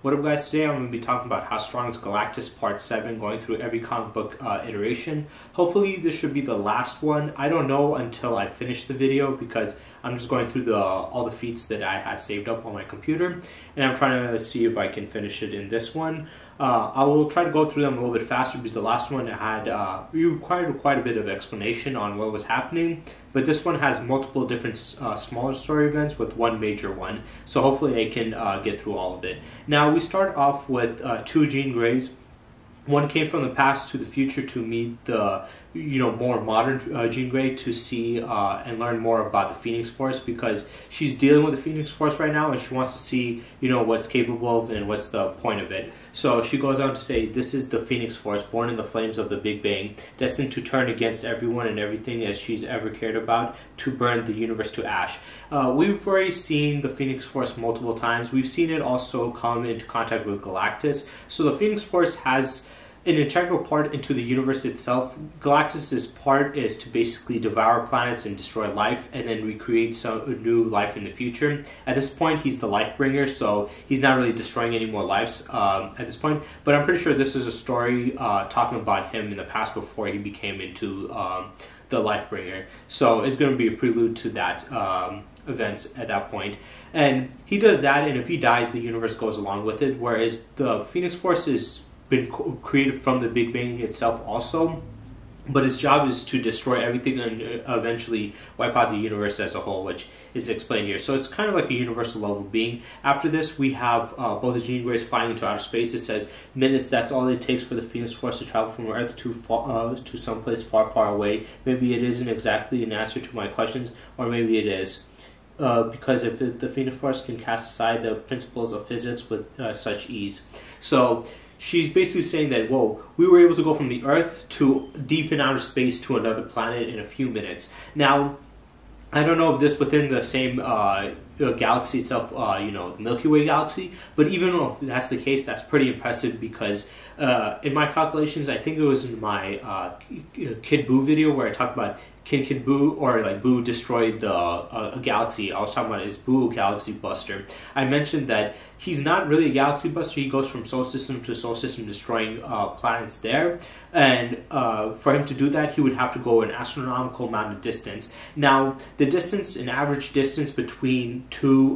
What up guys, today I'm going to be talking about How Strong is Galactus Part 7, going through every comic book iteration. Hopefully this should be the last one. I don't know until I finish the video because I'm just going through all the feats that I had saved up on my computer, and I'm trying to see if I can finish it in this one. I will try to go through them a little bit faster because the last one had required quite a bit of explanation on what was happening, but this one has multiple different smaller story events with one major one, so hopefully I can get through all of it. Now we start off with two Jean Greys. One came from the past to the future to meet the more modern Jean Grey to see and learn more about the Phoenix Force, because she's dealing with the Phoenix Force right now and she wants to see what's capable of and what's the point of it. So she goes on to say, this is the Phoenix Force, born in the flames of the Big Bang, destined to turn against everyone and everything as she's ever cared about, to burn the universe to ash. We've already seen the Phoenix Force multiple times. We've seen it also come into contact with Galactus. So the Phoenix Force has an integral part into the universe itself. Galactus's part is to basically devour planets and destroy life and then recreate some new life in the future. At this point, he's the life bringer, so he's not really destroying any more lives at this point. But I'm pretty sure this is a story talking about him in the past before he became into the life bringer. So it's going to be a prelude to that events at that point. And he does that, and if he dies, the universe goes along with it, whereas the Phoenix Force is been created from the Big Bang itself also, but its job is to destroy everything and eventually wipe out the universe as a whole, which is explained here. So it's kind of like a universal level being. After this, we have both the Jean Greys flying into outer space. It says minutes, that's all it takes for the Phoenix Force to travel from Earth to someplace far, far away. Maybe it isn't exactly an answer to my questions, or maybe it is. Because if the Phoenix Force can cast aside the principles of physics with such ease. So she's basically saying that, whoa, we were able to go from the Earth to deep in outer space to another planet in a few minutes. Now, I don't know if this within the same galaxy itself, the Milky Way galaxy, but even if that's the case, that's pretty impressive because in my calculations, I think it was in my Kid Buu video where I talked about can Buu, or like Buu destroyed the a galaxy. I was talking about, is Buu a galaxy buster? I mentioned that he's not really a galaxy buster. He goes from solar system to solar system, destroying planets there. And for him to do that, he would have to go an astronomical amount of distance. Now, the distance, an average distance between two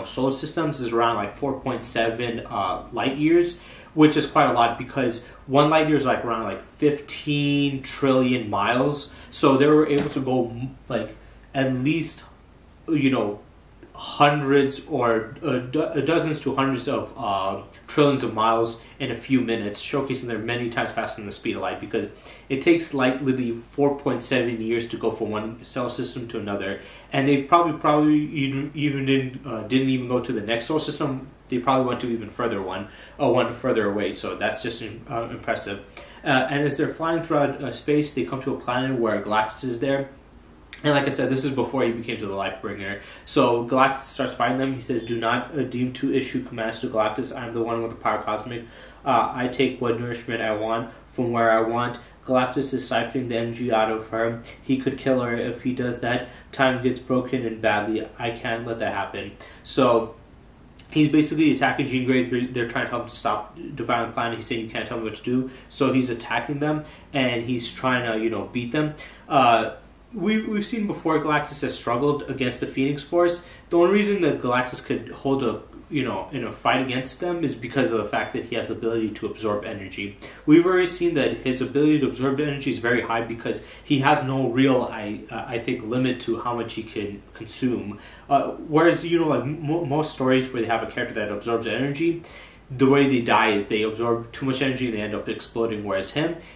solar systems is around like 4.7 light years, which is quite a lot because one light year is like around like 15 trillion miles. So they were able to go like at least, hundreds or dozens to hundreds of trillions of miles in a few minutes, showcasing they're many times faster than the speed of light, because it takes light literally 4.7 years to go from one solar system to another, and they probably even didn't even go to the next solar system. They probably went to even further one further away. So that's just impressive. And as they're flying throughout space, they come to a planet where Galactus is there. And like I said, this is before he became to the Lifebringer. So Galactus starts fighting them. He says, do not deem to issue commands to Galactus. I am the one with the power cosmic. I take what nourishment I want from where I want. Galactus is siphoning the energy out of her. He could kill her. If he does that, time gets broken and badly. I can't let that happen. So he's basically attacking Jean Grey. They're trying to help him to stop devouring the planet. He's saying, you can't tell me what to do. So he's attacking them, and he's trying to, beat them. We've seen before Galactus has struggled against the Phoenix Force. The only reason that Galactus could hold in a fight against them is because of the fact that he has the ability to absorb energy. We've already seen that his ability to absorb energy is very high because he has no real, I think, limit to how much he can consume. Whereas, most stories where they have a character that absorbs energy, the way they die is they absorb too much energy and they end up exploding, whereas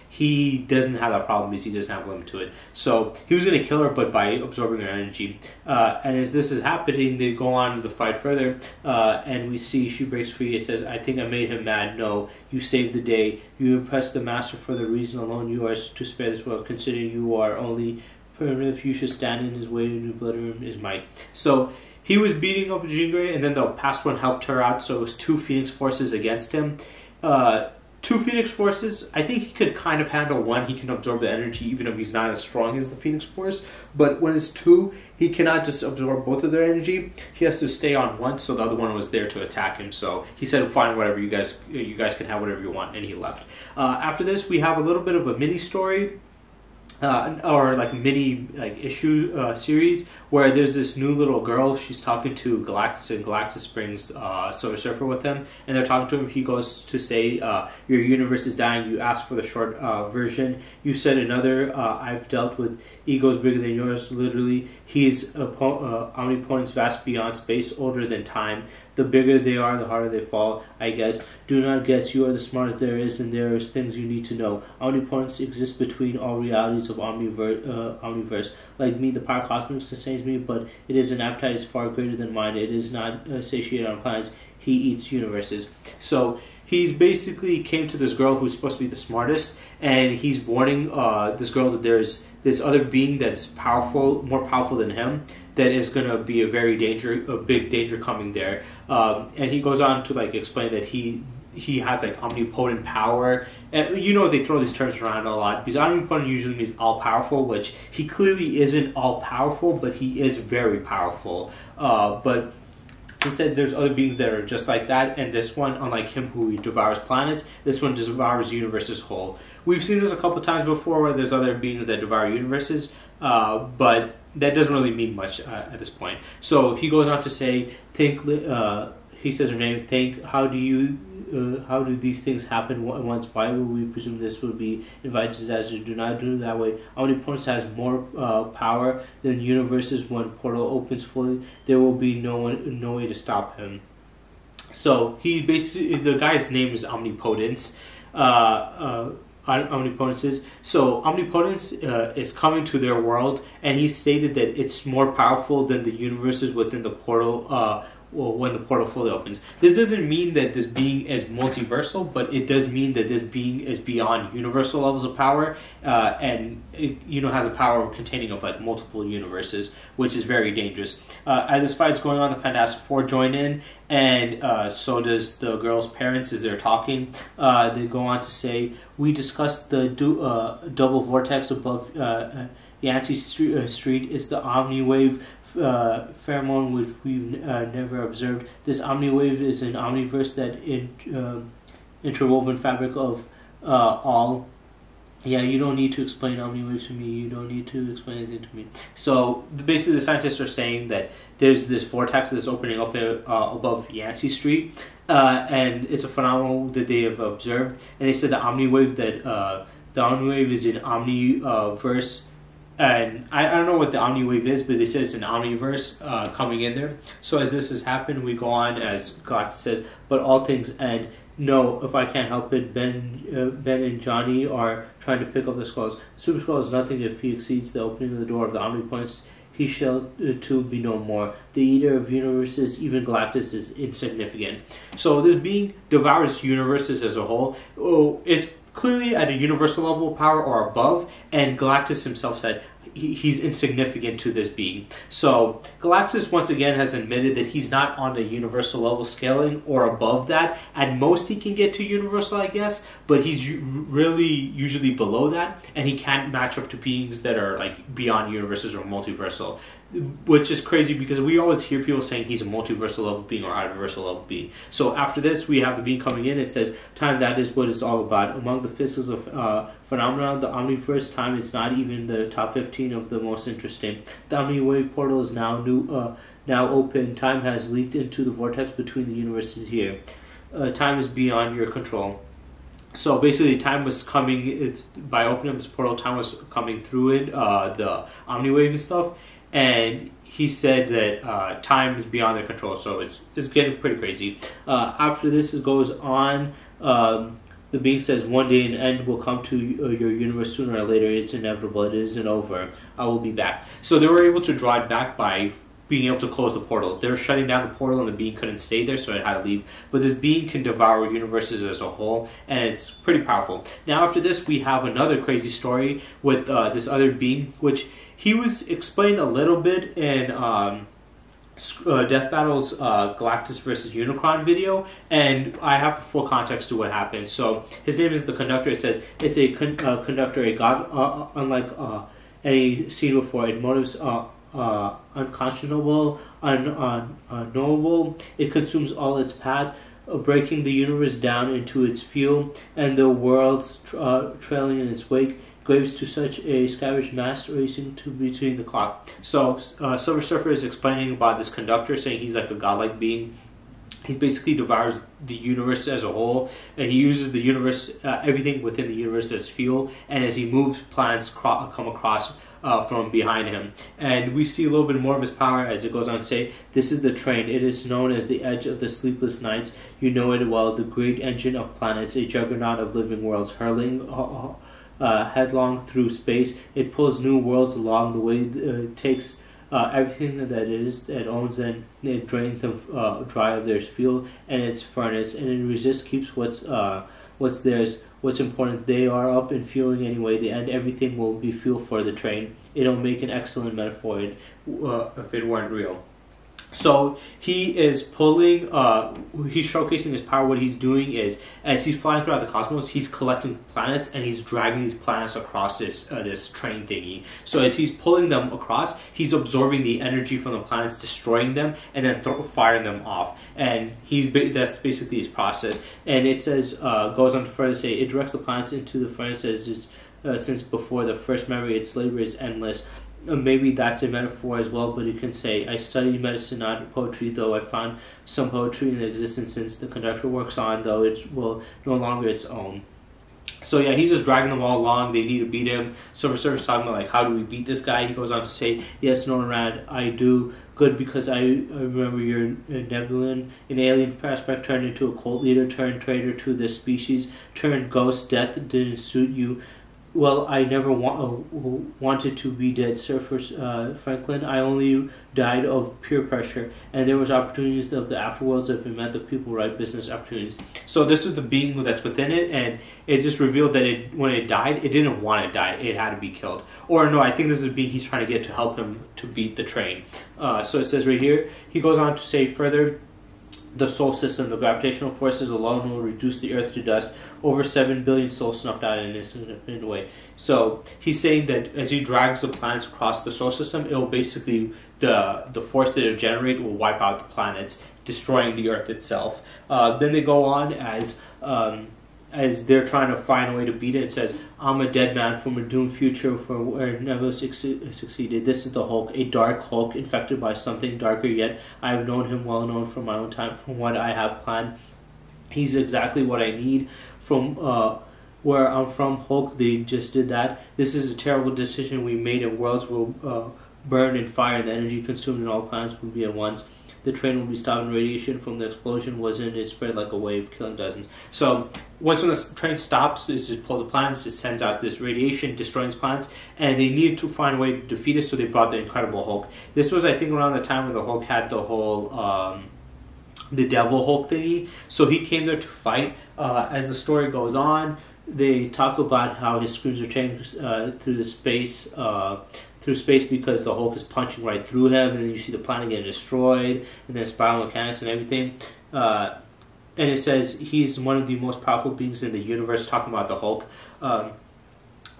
he doesn't have that problem because he doesn't have a limit to it. So he was going to kill her, but by absorbing her energy. And as this is happening, they go on to the fight further, and we see she breaks free. It says, I think I made him mad. No, you saved the day. You impressed the master for the reason alone you are to spare this world, considering you are only primitive. You should stand in his way, and you blood him his might. So he was beating up Jean Grey, and then the past one helped her out, so it was two Phoenix Forces against him. 2 Phoenix Forces, I think he could kind of handle 1. He can absorb the energy even if he's not as strong as the Phoenix Force. But when it's 2, he cannot just absorb both of their energy. He has to stay on 1, so the other one was there to attack him. So he said, fine, whatever, you guys can have whatever you want, and he left. After this, we have a little bit of a mini story. Or like a mini issue series where there's this new little girl. She's talking to Galactus, and Galactus brings Silver Surfer with him, and they're talking to him. He goes to say, "Your universe is dying." You asked for the short version. You said another. I've dealt with egos bigger than yours. Literally, he's omnipotence, vast beyond space, older than time. The bigger they are, the harder they fall, I guess. Do not guess, you are the smartest there is, and there is things you need to know. Omnipotence exists between all realities of omniverse. Like me, the power cosmic sustains me, but it is an appetite is far greater than mine. It is not satiated on planets. He eats universes. So he's basically came to this girl who's supposed to be the smartest, and he's warning this girl that there's this other being that is powerful, more powerful than him, that is going to be a big danger coming there. And he goes on to explain that he has omnipotent power. And, they throw these terms around a lot because omnipotent usually means all powerful, which he clearly isn't all powerful, but he is very powerful. But he said there's other beings that are just like that, and this one, unlike him who devours planets, this one devours universes whole. We've seen this a couple times before where there's other beings that devour universes, but that doesn't really mean much at this point. So he goes on to say, he says her name, how do these things happen once? Why would we presume this would be invited disaster? Do not do it that way. Omnipotence has more power than universes. When portal opens fully, there will be no way to stop him. So he basically, the guy's name is Omnipotence. Omnipotence is. So Omnipotence is coming to their world, and he stated that it's more powerful than the universes within the portal. When the portal fully opens. This doesn't mean that this being is multiversal, but it does mean that this being is beyond universal levels of power, and it, has a power of containing of multiple universes, which is very dangerous. As this fight is going on, the Fantastic Four join in, and so does the girl's parents as they're talking. They go on to say, we discussed the double vortex above Yancey Street. It's the Omni Wave pheromone which we've never observed. This omniwave is an omniverse that interwoven fabric of all. Yeah, you don't need to explain omniwave to me. You don't need to explain anything to me. So basically, the scientists are saying that there's this vortex that's opening up above Yancey Street, and it's a phenomenon that they have observed. And they said the omniwave is an omniverse. And I don't know what the Omniwave is, but they say it's an Omniverse coming in there. So as this has happened, we go on, as Galactus says, but all things end. No, if I can't help it, Ben and Johnny are trying to pick up the skulls. The Super Skull is nothing if he exceeds the opening of the door of the Omnipoints. He shall too be no more. The Eater of Universes, even Galactus, is insignificant. So this being devours universes as a whole. It's clearly at a universal level of power or above, and Galactus himself said he's insignificant to this being. So Galactus once again has admitted that he's not on the universal level scaling or above that. At most he can get to universal, I guess, but he's really usually below that, and he can't match up to beings that are beyond universes or multiversal, which is crazy because we always hear people saying he's a multiversal level being or universal level being. So after this, we have the being coming in. It says, time, that is what it's all about. Among the physics of phenomena, the omniverse time is not even the top 15 of the most interesting. The Omniwave portal is now open. Time has leaked into the vortex between the universes here. Time is beyond your control. So basically, time was coming, by opening up this portal, time was coming through it, the Omniwave and stuff. And he said that time is beyond their control, so it's getting pretty crazy. After this, it goes on. The being says, one day an end will come to your universe sooner or later. It's inevitable. It isn't over. I will be back. So they were able to draw it back by being able to close the portal. They were shutting down the portal, and the being couldn't stay there, so it had to leave. But this being can devour universes as a whole, and it's pretty powerful. Now after this, we have another crazy story with this other being, which he was explained a little bit in Death Battle's Galactus versus Unicron video, and I have the full context to what happened. So his name is the Conductor. It says it's a conductor, a god unlike any seen before. It motives unconscionable, unknowable. It consumes all its path, breaking the universe down into its fuel, and the worlds trailing in its wake. Graves to such a scavenged mass racing to between the clock. So Silver Surfer is explaining about this conductor, saying he's like a godlike being. He basically devours the universe as a whole, and he uses the universe, everything within the universe as fuel. And as he moves, planets come across from behind him. And we see a little bit more of his power as it goes on to say, "This is the train. It is known as the edge of the sleepless nights. You know it well, the great engine of planets, a juggernaut of living worlds, hurling headlong through space. It pulls new worlds along the way. It takes everything that owns, and it drains them dry of their fuel and its furnace, and it resists, keeps what's theirs, what's important. They are up and fueling anyway. The end, everything will be fuel for the train. It'll make an excellent metaphor if it weren't real." So he is pulling, he's showcasing his power. What he's doing is, as he's flying throughout the cosmos, he's collecting planets and he's dragging these planets across this train thingy. So as he's pulling them across, he's absorbing the energy from the planets, destroying them, and then firing them off. And that's basically his process. And it says, goes on to further say, it directs the planets into the furnaces since before the first memory. Its labor is endless. Maybe that's a metaphor as well, but you can say, I studied medicine, not poetry, though I found some poetry in existence since the conductor works on, though it will no longer its own. So yeah, he's just dragging them all along. They need to beat him. Silver Surfer's talking about, like, how do we beat this guy? He goes on to say, yes, Norman Rand, I do good because I remember you're a Nebulan, an alien prospect turned into a cult leader, turned traitor to this species, turned ghost. Death didn't suit you. Well, I never wanted to be dead, Sir Franklin. I only died of peer pressure, and there was opportunities of the afterworlds if it meant the people right, business opportunities. So this is the being that's within it, and it just revealed that when it died, it didn't want to die. It had to be killed. Or no, I think this is a being he's trying to get to help him to beat the train. So it says right here, he goes on to say further, the solar system, the gravitational forces alone will reduce the Earth to dust. Over 7 billion souls snuffed out in this infinite way. So he's saying that as he drags the planets across the solar system, it will basically, the force that it generate will wipe out the planets, destroying the Earth itself. Then they go on as they're trying to find a way to beat it. It says, I'm a dead man from a doomed future for where never succeeded. This is the Hulk, a dark Hulk infected by something darker, yet I have known him well known from my own time, from what I have planned. He's exactly what I need. From where I'm from, Hulk, they just did that. This is a terrible decision we made, and worlds will burn in fire, and the energy consumed in all planets will be at once. The train will be stopped, and radiation from the explosion wasn't it spread like a wave, killing dozens. So when the train stops, it just pulls the planets, it sends out this radiation, destroying these planets, and they needed to find a way to defeat it, so they brought the Incredible Hulk. This was, I think, around the time when the Hulk had the whole the Devil Hulk thingy. So he came there to fight. As the story goes on, they talk about how his screens are changed through space because the Hulk is punching right through him, and then you see the planet getting destroyed, and then spiral mechanics and everything. And it says he's one of the most powerful beings in the universe, talking about the Hulk.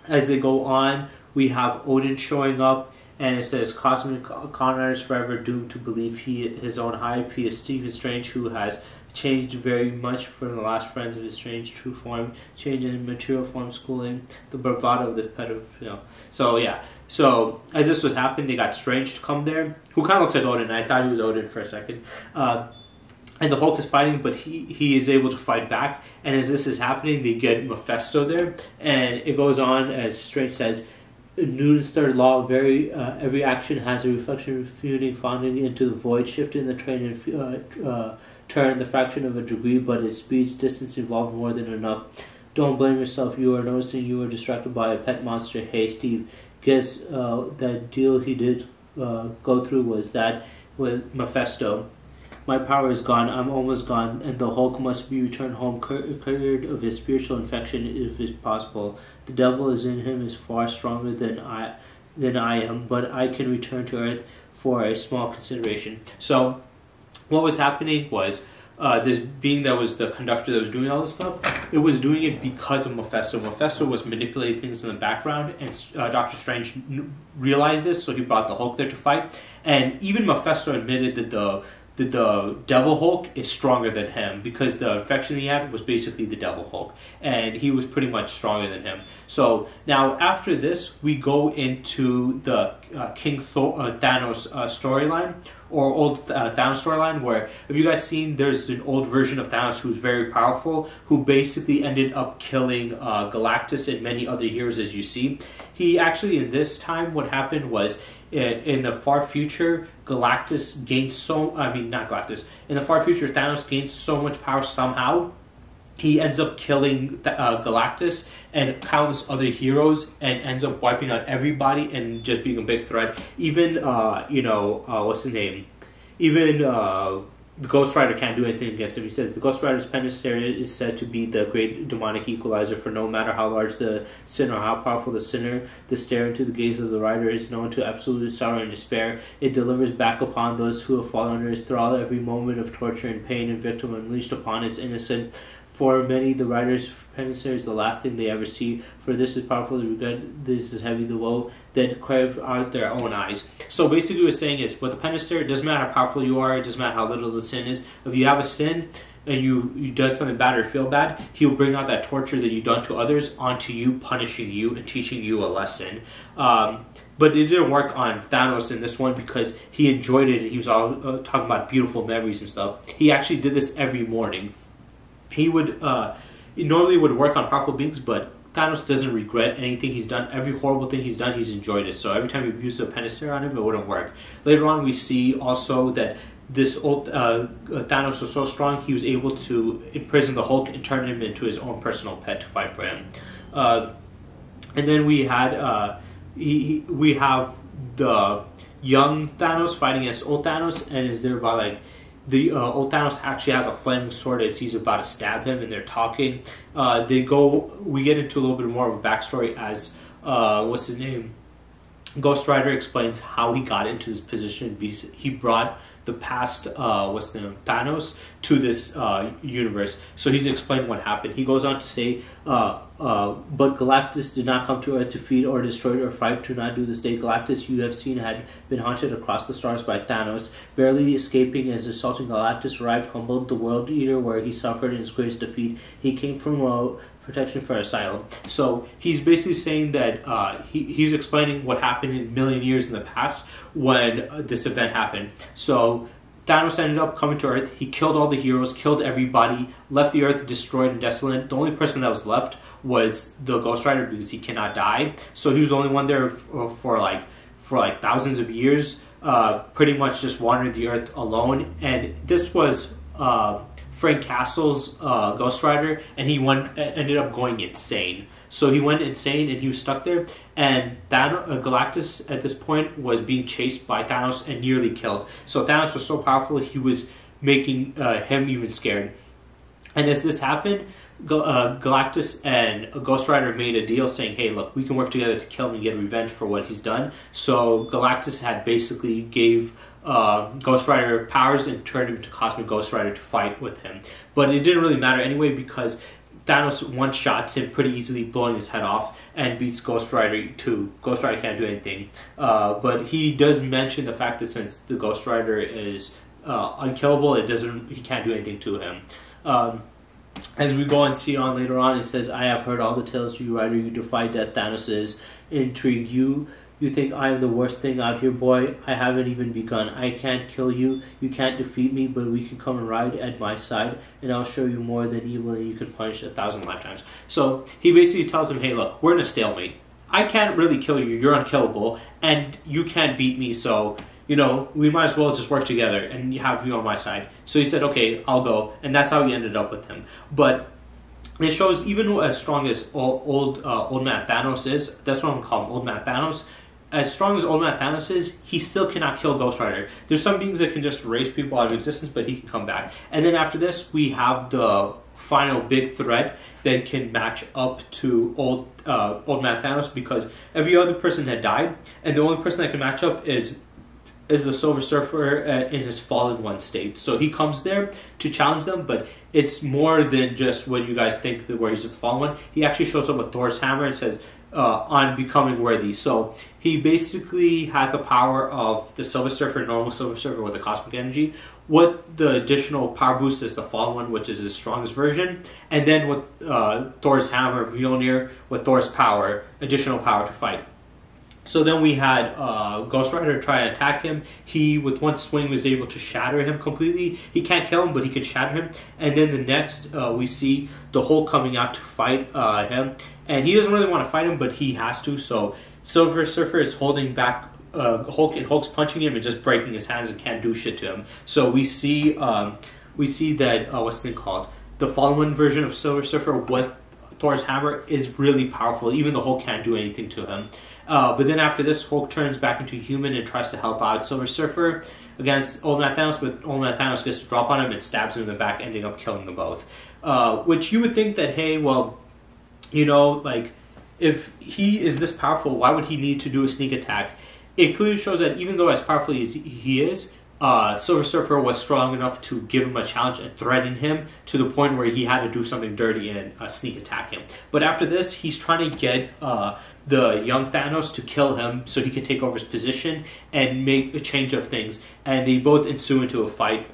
As they go on, we have Odin showing up, and it says cosmic con artist forever doomed to believe his own hype. He is Stephen Strange, who has changed very much from the last friends of his strange true form, change in material form, schooling, the bravado of the pedophile. So yeah. So as this was happening, they got Strange to come there, who kind of looks like Odin. I thought he was Odin for a second. And the Hulk is fighting, but he is able to fight back. And as this is happening, they get Mephisto there, and it goes on as Strange says, Newton's third law: every action has a reflection, refuting, founding into the void, shifting the train and turn the fraction of a degree, but its speed's distance involved more than enough. Don't blame yourself. You are noticing you were distracted by a pet monster. Hey, Steve, guess that deal he did go through was that with Mephisto. My power is gone. I'm almost gone, and the Hulk must be returned home, cured of his spiritual infection, if it's possible. The devil is in him is far stronger than I am, but I can return to Earth for a small consideration. So what was happening was this being that was the conductor that was doing all this stuff, it was doing it because of Mephisto. Mephisto was manipulating things in the background, and Doctor Strange realized this, so he brought the Hulk there to fight. And even Mephisto admitted that the Devil Hulk is stronger than him, because the infection he had was basically the Devil Hulk, and he was pretty much stronger than him. So now after this, we go into the King Thanos storyline, or old Thanos storyline, where, have you guys seen, there's an old version of Thanos who's very powerful, who basically ended up killing Galactus and many other heroes, as you see. He actually, in this time, what happened was, in the far future, Galactus gains in the far future, Thanos gains so much power somehow, he ends up killing Galactus and countless other heroes, and ends up wiping out everybody and just being a big threat. Even, what's his name? Even the Ghost Rider can't do anything against him. He says, the Ghost Rider's penitentiary is said to be the great demonic equalizer, for no matter how large the sin or how powerful the sinner, the stare into the gaze of the Rider is known to absolute sorrow and despair. It delivers back upon those who have fallen under its thrall every moment of torture and pain and victim unleashed upon its innocent. For many, the Rider's penitentiary is the last thing they ever see, for this is powerful, the regret, this is heavy, the woe that crave out their own eyes. So basically what it's saying is, with the penitentiary, it doesn't matter how powerful you are, it doesn't matter how little the sin is. If you have a sin, and you done something bad or feel bad, he'll bring out that torture that you've done to others onto you, punishing you and teaching you a lesson. But it didn't work on Thanos in this one, because he enjoyed it, and he was all talking about beautiful memories and stuff. He actually did this every morning. He would normally would work on powerful beings, but Thanos doesn't regret anything he's done. Every horrible thing he's done, he's enjoyed it. So every time he used a penitentiary on him, it wouldn't work. Later on, we see also that this old Thanos was so strong, he was able to imprison the Hulk and turn him into his own personal pet to fight for him. And then we had we have the young Thanos fighting against old Thanos, and is thereby like, the old Thanos actually has a flaming sword as he's about to stab him, and they're talking. We get into a little bit more of a backstory as, what's his name? Ghost Rider explains how he got into this position. He brought the past, Thanos to this universe. So he's explaining what happened. He goes on to say, but Galactus did not come to Earth to feed or destroy or fight. To not do this day. Galactus, you have seen, had been haunted across the stars by Thanos. Barely escaping as assaulting Galactus arrived, humbled the World Eater, where he suffered in his greatest defeat. He came from protection for asylum. So he's basically saying that he's explaining what happened in a million years in the past when this event happened. So Thanos ended up coming to Earth. He killed all the heroes, killed everybody, left the Earth destroyed and desolate. The only person that was left was the Ghost Rider, because he cannot die. So he was the only one there for thousands of years, pretty much just wandering the Earth alone. And this was Frank Castle's Ghost Rider, and he ended up going insane. So he went insane, and he was stuck there. And Galactus, at this point, was being chased by Thanos and nearly killed. So Thanos was so powerful, he was making him even scared. And as this happened, Galactus and Ghost Rider made a deal saying, hey, look, we can work together to kill him and get revenge for what he's done. So Galactus had basically gave Ghost Rider powers and turned him into Cosmic Ghost Rider to fight with him. But it didn't really matter anyway, because Thanos one-shots him pretty easily, blowing his head off, and beats Ghost Rider too. Ghost Rider can't do anything. But he does mention the fact that since the Ghost Rider is unkillable, he can't do anything to him. As we go and see on later on, it says, I have heard all the tales, you Rider, you defy death, Thanos is intrigued you. You think I am the worst thing out here, boy? I haven't even begun. I can't kill you. You can't defeat me, but we can come and ride at my side, and I'll show you more than evil than you can punish 1,000 lifetimes. So he basically tells him, hey, look, we're in a stalemate. I can't really kill you. You're unkillable, and you can't beat me, so, we might as well just work together and have you on my side. So he said, okay, I'll go, and that's how he ended up with him. But it shows, even as strong as old man Thanos is, that's what I'm going to call him, old man Thanos, as strong as old man Thanos is, he still cannot kill Ghost Rider. There's some beings that can just erase people out of existence, but he can come back. And then after this, we have the final big threat that can match up to old man Thanos, because every other person had died, and the only person that can match up is is the Silver Surfer in his fallen one state. So he comes there to challenge them, but it's more than just what you guys think, where he's just the fallen one. He actually shows up with Thor's hammer and says, on becoming worthy. So he basically has the power of the Silver Surfer, normal Silver Surfer with the cosmic energy. What the additional power boost is the fallen one, which is his strongest version. And then with Thor's hammer, Mjolnir, with Thor's power, additional power to fight. So then we had Ghost Rider try and attack him. He, with one swing, was able to shatter him completely. He can't kill him, but he could shatter him. And then the next, we see the Hulk coming out to fight him. And he doesn't really want to fight him, but he has to. So Silver Surfer is holding back Hulk, and Hulk's punching him and just breaking his hands and can't do shit to him. So we see that, what's the thing called? The fallen one version of Silver Surfer with Thor's hammer is really powerful. Even the Hulk can't do anything to him. But then after this, Hulk turns back into human and tries to help out Silver Surfer against Old Man Thanos, but Old Man Thanos gets to drop on him and stabs him in the back, ending up killing them both. Which you would think that, hey, well, you know, like, if he is this powerful, why would he need to do a sneak attack? It clearly shows that even though as powerful as he is, Silver Surfer was strong enough to give him a challenge and threaten him to the point where he had to do something dirty and sneak attack him. But after this, he's trying to get the young Thanos to kill him so he can take over his position and make a change of things. And they both ensue into a fight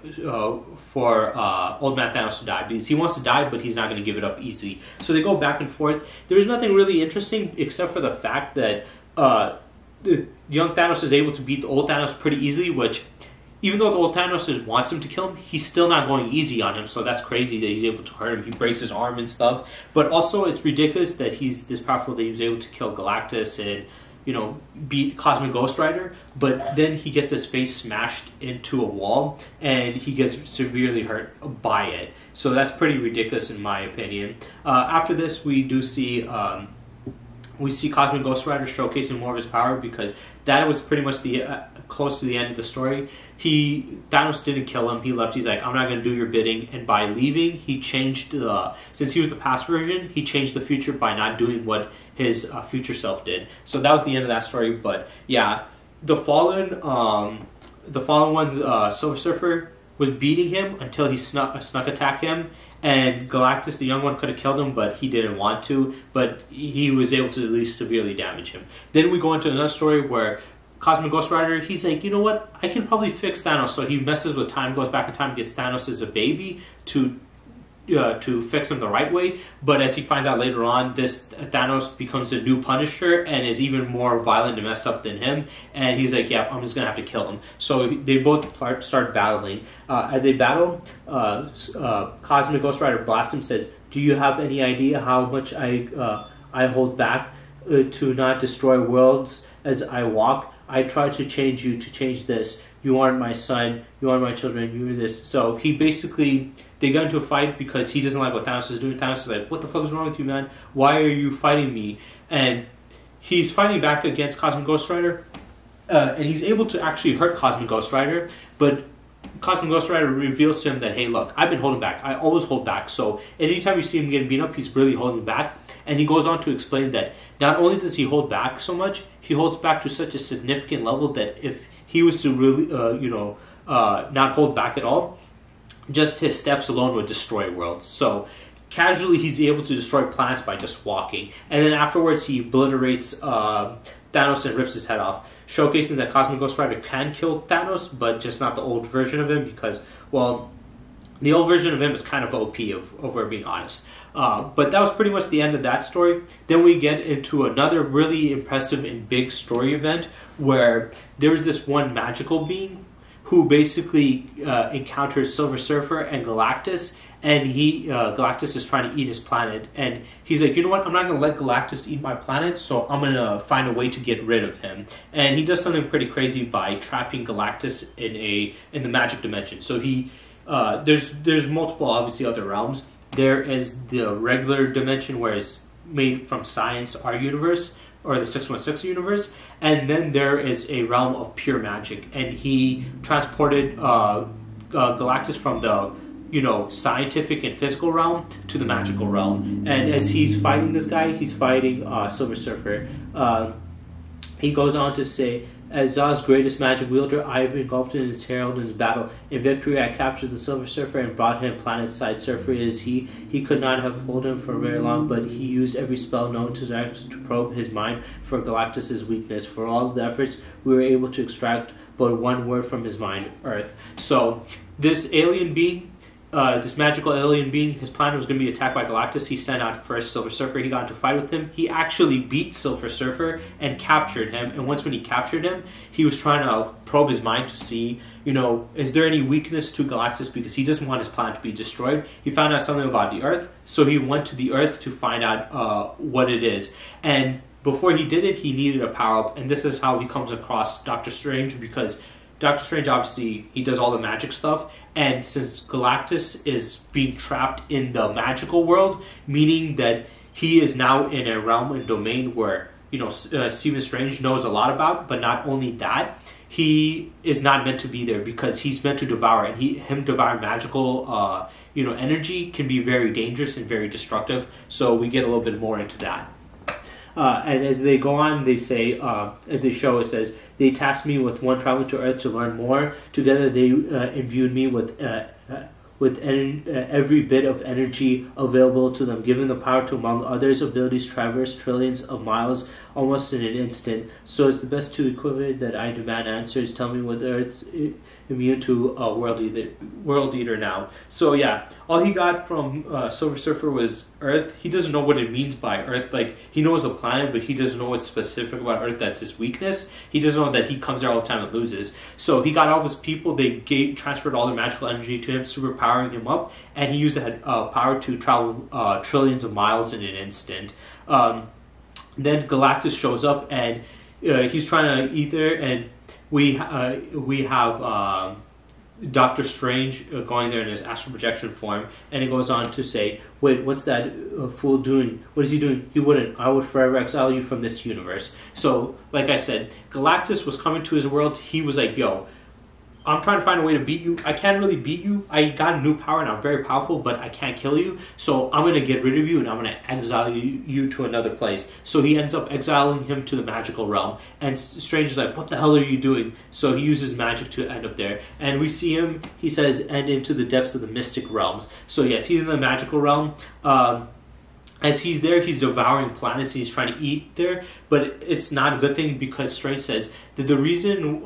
for Old Man Thanos to die, because he wants to die, but he's not going to give it up easily. So they go back and forth. There's nothing really interesting except for the fact that the young Thanos is able to beat the old Thanos pretty easily, which, even though the old Thanos wants him to kill him, he's still not going easy on him, so that's crazy that he's able to hurt him. He breaks his arm and stuff. But also, it's ridiculous that he's this powerful that he was able to kill Galactus and, you know, beat Cosmic Ghost Rider, but then he gets his face smashed into a wall, and he gets severely hurt by it. So that's pretty ridiculous in my opinion. After this, we do see... we see Cosmic Ghost Rider showcasing more of his power, because that was pretty much the close to the end of the story. Thanos didn't kill him. He left. He's like, I'm not going to do your bidding. And by leaving, he changed, since he was the past version, he changed the future by not doing what his future self did. So that was the end of that story. But yeah, the fallen one's Silver Surfer was beating him until he snuck attack him. And Galactus, the young one, could have killed him, but he didn't want to. But he was able to at least severely damage him. Then we go into another story where Cosmic Ghost Rider, he's like, you know what? I can probably fix Thanos. So he messes with time, goes back in time, gets Thanos as a baby to fix him the right way. But as he finds out later on, this Thanos becomes a new Punisher and is even more violent and messed up than him. And he's like, yeah, I'm just going to have to kill him. So they both start battling. As they battle, Cosmic Ghost Rider blasts him, says, do you have any idea how much I hold back to not destroy worlds as I walk? I try to change you to change this. You aren't my son. You aren't my children. You're this. So he basically... They got into a fight because he doesn't like what Thanos is doing. Thanos is like, what the fuck is wrong with you, man? Why are you fighting me? And he's fighting back against Cosmic Ghost Rider. And he's able to actually hurt Cosmic Ghost Rider. But Cosmic Ghost Rider reveals to him that, hey, look, I've been holding back. I always hold back. So anytime you see him getting beat up, he's really holding back. And he goes on to explain that not only does he hold back so much, he holds back to such a significant level that if he was to really, not hold back at all, just his steps alone would destroy worlds. So casually, he's able to destroy planets by just walking. And then afterwards, he obliterates Thanos and rips his head off, showcasing that Cosmic Ghost Rider can kill Thanos, but just not the old version of him, because, well, the old version of him is kind of OP, if we're being honest. But that was pretty much the end of that story. Then we get into another really impressive and big story event where there was this one magical being who basically encounters Silver Surfer and Galactus, and Galactus is trying to eat his planet, and he's like, you know what, I'm not going to let Galactus eat my planet, so I'm going to find a way to get rid of him. And he does something pretty crazy by trapping Galactus in the magic dimension. So there's multiple, obviously, other realms. There is the regular dimension where it's made from science, our universe, or the 616 universe, and then there is a realm of pure magic, and he transported Galactus from the scientific and physical realm to the magical realm. And as he's fighting this guy, he's fighting Silver Surfer. He goes on to say As Zaw's greatest magic wielder, I have engulfed in his herald in his battle. In victory, I captured the Silver Surfer and brought him planet-side. Surfer is he. He could not have held him for very long, but he used every spell known to Zax to probe his mind for Galactus' weakness. For all the efforts, we were able to extract but one word from his mind, Earth. So, this alien being, this magical alien being, his planet was going to be attacked by Galactus. He sent out first Silver Surfer. He got into a fight with him. He actually beat Silver Surfer and captured him. And once when he captured him, he was trying to probe his mind to see, you know, is there any weakness to Galactus, because he doesn't want his planet to be destroyed. He found out something about the Earth, so he went to the Earth to find out what it is. And before he did it, he needed a power-up, and this is how he comes across Doctor Strange, because Doctor Strange, obviously, he does all the magic stuff, and since Galactus is being trapped in the magical world, meaning that he is now in a realm and domain where, you know, Stephen Strange knows a lot about, but not only that, he is not meant to be there because he's meant to devour, and him devouring magical, you know, energy can be very dangerous and very destructive, so we get a little bit more into that. And as they go on, they say, as they show, it says, they tasked me with one traveling to Earth to learn more. Together they imbued me with every bit of energy available to them, giving the power to, among others, abilities traverse trillions of miles almost in an instant. So it's the best to equivalent that I demand answers. Tell me whether it's immune to World Eater now. So yeah, all he got from Silver Surfer was Earth. He doesn't know what it means by Earth. Like, he knows the planet, but he doesn't know what's specific about Earth that's his weakness. He doesn't know that he comes there all the time and loses. So he got all of his people. They transferred all their magical energy to him, superpowering him up, and he used that power to travel trillions of miles in an instant. Then Galactus shows up, and he's trying to eat there, and we have Doctor Strange going there in his astral projection form, and it goes on to say, wait, what's that fool doing? What is he doing? He wouldn't. I would forever exile you from this universe. So, like I said, Galactus was coming to his world. He was like, yo, I'm trying to find a way to beat you. I can't really beat you. I got a new power and I'm very powerful, but I can't kill you. So I'm going to get rid of you and I'm going to exile you to another place. So he ends up exiling him to the magical realm. And Strange is like, what the hell are you doing? So he uses magic to end up there. And we see him, he says, end into the depths of the mystic realms. So yes, he's in the magical realm. As he's there, he's devouring planets. He's trying to eat there, but it's not a good thing because Strange says that the reason,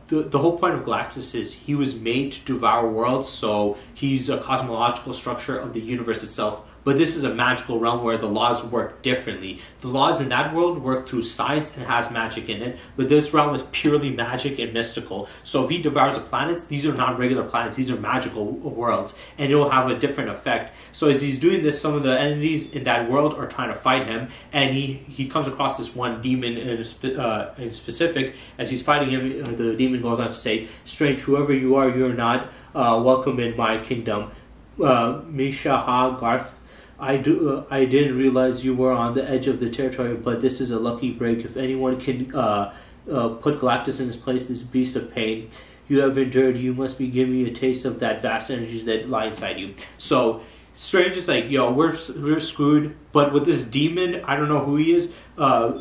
the whole point of Galactus is he was made to devour worlds, so he's a cosmological structure of the universe itself. But this is a magical realm where the laws work differently. The laws in that world work through science and has magic in it, but this realm is purely magic and mystical. So if he devours the planets, these are not regular planets, these are magical worlds, and it will have a different effect. So as he's doing this, some of the entities in that world are trying to fight him, and he comes across this one demon in specific. As he's fighting him, the demon goes on to say, Strange, whoever you are, you're not welcome in my kingdom. Misha Ha Garth, I didn't realize you were on the edge of the territory, but this is a lucky break. If anyone can put Galactus in his place, this beast of pain you have endured, you must be giving me a taste of that vast energies that lie inside you. So Strange is like, yo, we're screwed. But with this demon, I don't know who he is.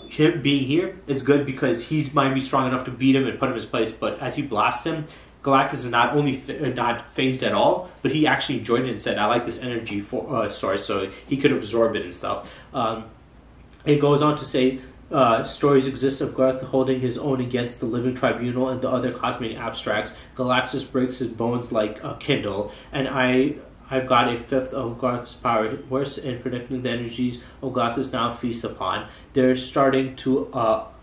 Him being here is good because he might be strong enough to beat him and put him in his place. But as he blasts him, Galactus is not only not phased at all, but he actually enjoyed it and said, I like this energy source, so he could absorb it and stuff. It goes on to say, stories exist of Garth holding his own against the living tribunal and the other cosmic abstracts. Galactus breaks his bones like a Kindle, and I've got a fifth of Garth's power. Worse in predicting the energies of Galactus now feast upon. They're starting to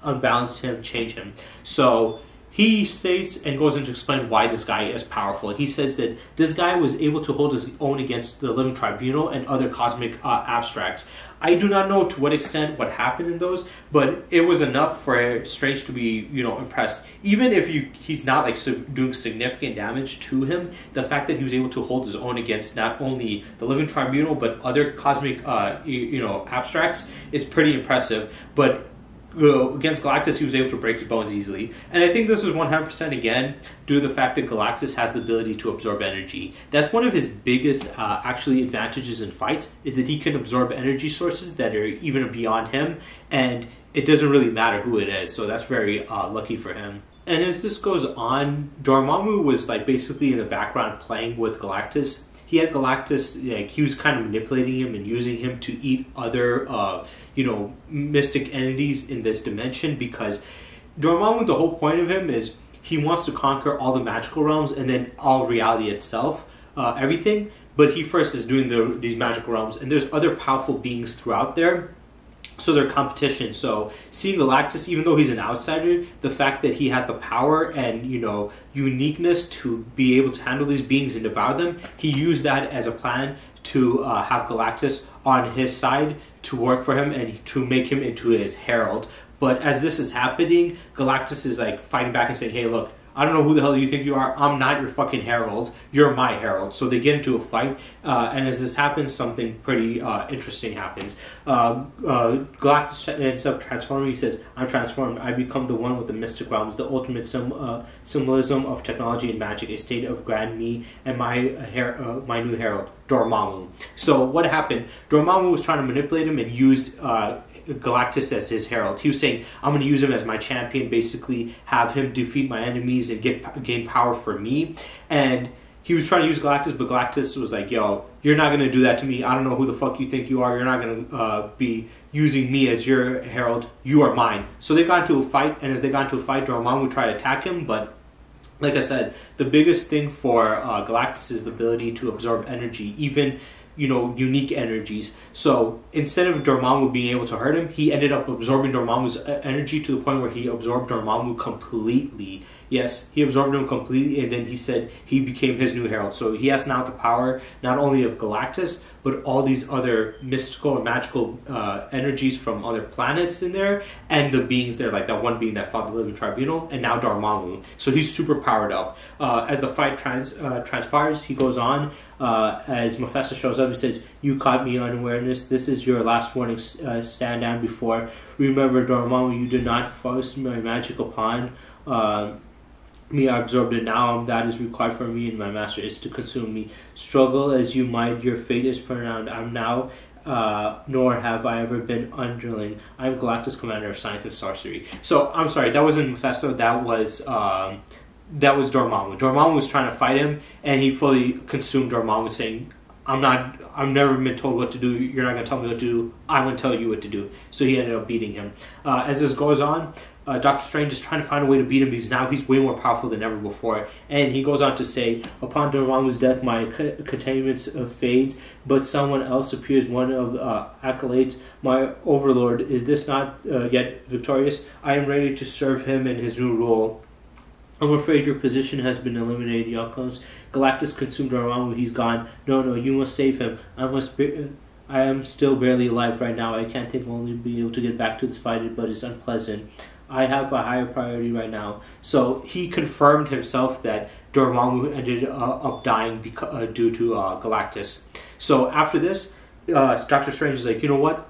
unbalance him, change him. So he states and goes on to explain why this guy is powerful. He says that this guy was able to hold his own against the living tribunal and other cosmic abstracts. I do not know to what extent what happened in those, but it was enough for Strange to be, impressed. Even if he's not like doing significant damage to him, the fact that he was able to hold his own against not only the living tribunal but other cosmic, abstracts is pretty impressive. But against Galactus, he was able to break his bones easily. And I think this is 100% again due to the fact that Galactus has the ability to absorb energy. That's one of his biggest actually advantages in fights, is that he can absorb energy sources that are even beyond him, and it doesn't really matter who it is. So that's very lucky for him. And as this goes on, Dormammu was like basically in the background playing with Galactus. He had Galactus, like he was kind of manipulating him and using him to eat other, mystic entities in this dimension, because Dormammu, the whole point of him is he wants to conquer all the magical realms and then all reality itself, everything. But he first is doing these magical realms, and there's other powerful beings throughout there. So they're competition. So seeing Galactus, even though he's an outsider, the fact that he has the power and uniqueness to be able to handle these beings and devour them, he used that as a plan to have Galactus on his side to work for him and to make him into his herald. But as this is happening, Galactus is like fighting back and saying, "Hey, look, I don't know who the hell you think you are. I'm not your fucking herald. You're my herald." So they get into a fight, and as this happens, something pretty interesting happens. Galactus ends up transforming. He says, "I'm transformed. I become the one with the mystic realms, the ultimate symbolism of technology and magic, a state of grand me, and my new herald, Dormammu." So what happened? Dormammu was trying to manipulate him and used Galactus as his herald. He was saying, "I'm going to use him as my champion, basically have him defeat my enemies and gain power for me." And he was trying to use Galactus, but Galactus was like, "Yo, you're not going to do that to me. I don't know who the fuck you think you are. You're not going to be using me as your herald. You are mine." So they got into a fight, and as they got into a fight, Dormammu tried to attack him, but like I said, the biggest thing for Galactus is the ability to absorb energy, even unique energies. So instead of Dormammu being able to hurt him, he ended up absorbing Dormammu's energy to the point where he absorbed Dormammu completely. Yes, he absorbed him completely, and then he said he became his new herald. So he has now the power not only of Galactus, but all these other mystical and magical energies from other planets in there, and the beings there, like that one being that fought the Living Tribunal, and now Dormammu. So he's super powered up. As the fight transpires, he goes on. As Mephisto shows up, he says, "You caught me unawareness. This is your last warning. Stand down before. Remember, Dormammu, you did not force my magic upon me. I absorbed it now. That is required for me, and my master is to consume me. Struggle as you might, your fate is pronounced. I'm now, nor have I ever been underling. I'm Galactus, commander of science and sorcery." So, I'm sorry, that wasn't Mephisto, that was Dormammu. Dormammu was trying to fight him, and he fully consumed Dormammu, saying, I've never been told what to do. You're not going to tell me what to do. I'm going to tell you what to do. So he ended up beating him. As this goes on, Doctor Strange is trying to find a way to beat him because now he's way more powerful than ever before. And he goes on to say, "Upon Dormammu's death, my containment fades, but someone else appears, one of accolades. My overlord, is this not yet victorious? I am ready to serve him in his new role. I'm afraid your position has been eliminated, Yonkos. Galactus consumed Dormammu. He's gone. No, you must save him. I am still barely alive right now. I can't think I'll only be able to get back to the fight, but it's unpleasant. I have a higher priority right now." So he confirmed himself that Dormammu ended up dying due to Galactus. So after this, Doctor Strange is like, "You know what?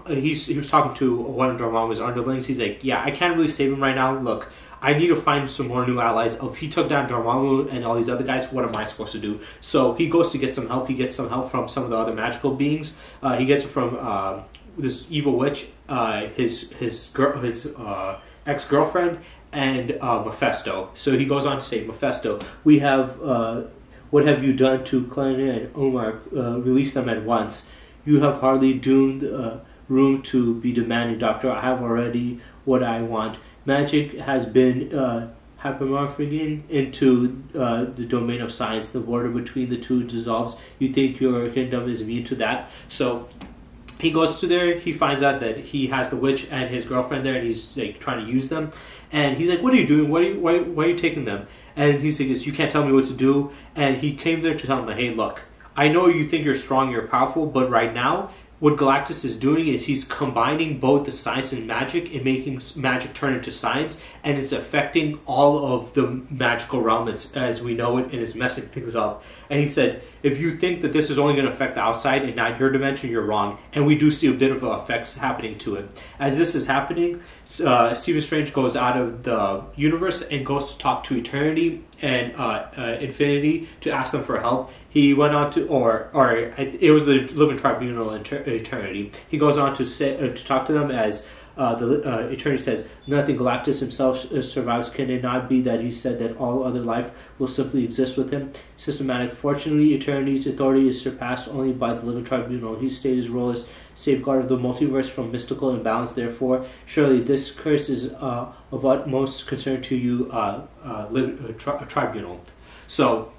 He was talking to one of Dormammu's underlings. He's like, "Yeah, I can't really save him right now. Look, I need to find some more new allies. If he took down Dormammu and all these other guys, what am I supposed to do?" So he goes to get some help. He gets some help from some of the other magical beings. He gets it from this evil witch, his ex-girlfriend, and Mephisto. So he goes on to say, "Mephisto, we have what have you done to Klein and Omar? Release them at once. You have hardly doomed room to be demanding, Doctor. I have already what I want. Magic has been hypermorphing into the domain of science. The border between the two dissolves. You think your kingdom is immune to that?" So he goes to there. He finds out that he has the witch and his girlfriend there, and he's like trying to use them. And he's like, "What are you doing? Why are you taking them?" And he's like, "You can't tell me what to do." And he came there to tell him, "Hey, look, I know you think you're strong, you're powerful, but right now, what Galactus is doing is he's combining both the science and magic and making magic turn into science, and it's affecting all of the magical realm as we know it, and it's messing things up." And he said, "If you think that this is only going to affect the outside and not your dimension, you're wrong." And we do see a bit of effects happening to it. As this is happening, Stephen Strange goes out of the universe and goes to talk to Eternity and Infinity to ask them for help. He went on to, it was the Living Tribunal Eternity. He goes on to talk to them as The Eternity says, nothing Galactus himself survives. Can it not be that he said that all other life will simply exist with him? Systematic. Fortunately, Eternity's authority is surpassed only by the Living Tribunal. He stated his role as safeguard of the multiverse from mystical imbalance. Therefore, surely this curse is of utmost concern to you, Tribunal. So,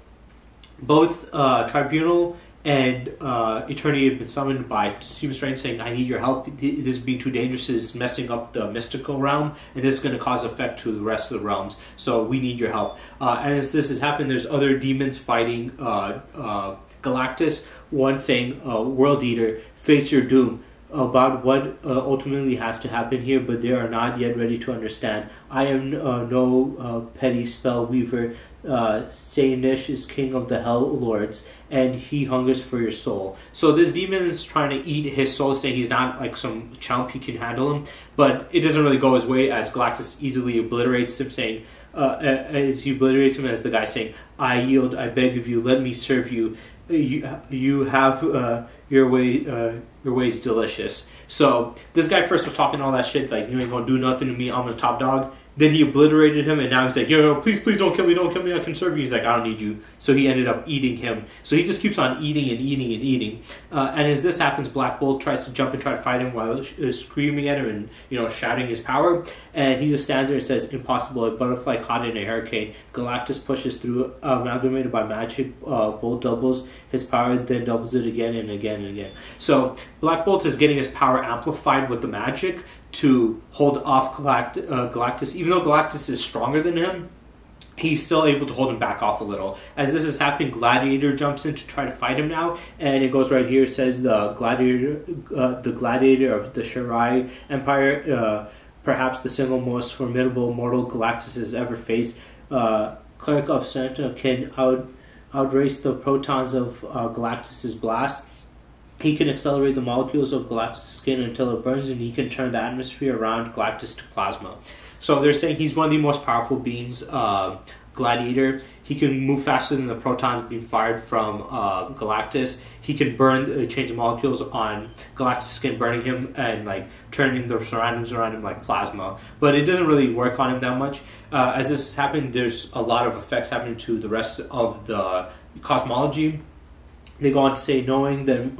both Tribunal and Eternity have been summoned by Stephen Strange saying, I need your help. This being too dangerous is messing up the mystical realm, and this is going to cause effect to the rest of the realms. So we need your help. And as this has happened, there's other demons fighting Galactus. One saying, World Eater, face your doom. About what ultimately has to happen here, but they are not yet ready to understand. I am no petty spell weaver. Satanish is king of the Hell Lords, and he hungers for your soul. So this demon is trying to eat his soul, saying he's not like some chump, he can handle him. But it doesn't really go his way, as Galactus easily obliterates him, saying, as he obliterates him, as the guy saying, I yield, I beg of you, let me serve you. You have your way's delicious. So this guy first was talking all that shit, like, you ain't gonna do nothing to me, I'm the top dog. Then he obliterated him, and now he's like, yo, please don't kill me, I can serve you. He's like, I don't need you. So he ended up eating him. So he just keeps on eating and eating and eating. And as this happens, Black Bolt tries to jump and try to fight him while screaming at him and shouting his power. And he just stands there and says, impossible, a butterfly caught in a hurricane. Galactus pushes through, amalgamated by magic. Bolt doubles his power, then doubles it again and again and again. So Black Bolt is getting his power amplified with the magic to hold off Galactus. Even though Galactus is stronger than him, he's still able to hold him back off a little. As this is happening, Gladiator jumps in to try to fight him now, and it goes right here. It says the Gladiator of the Shirai Empire, perhaps the single most formidable mortal Galactus has ever faced. Cleric of Santa can outrace the protons of Galactus's blast. He can accelerate the molecules of Galactus' skin until it burns, and he can turn the atmosphere around Galactus to plasma. So they're saying he's one of the most powerful beings, Gladiator. He can move faster than the protons being fired from Galactus. He can change the molecules on Galactus' skin, burning him and like turning the surroundings around him like plasma. But it doesn't really work on him that much. As this is happening, there's a lot of effects happening to the rest of the cosmology. They go on to say, knowing that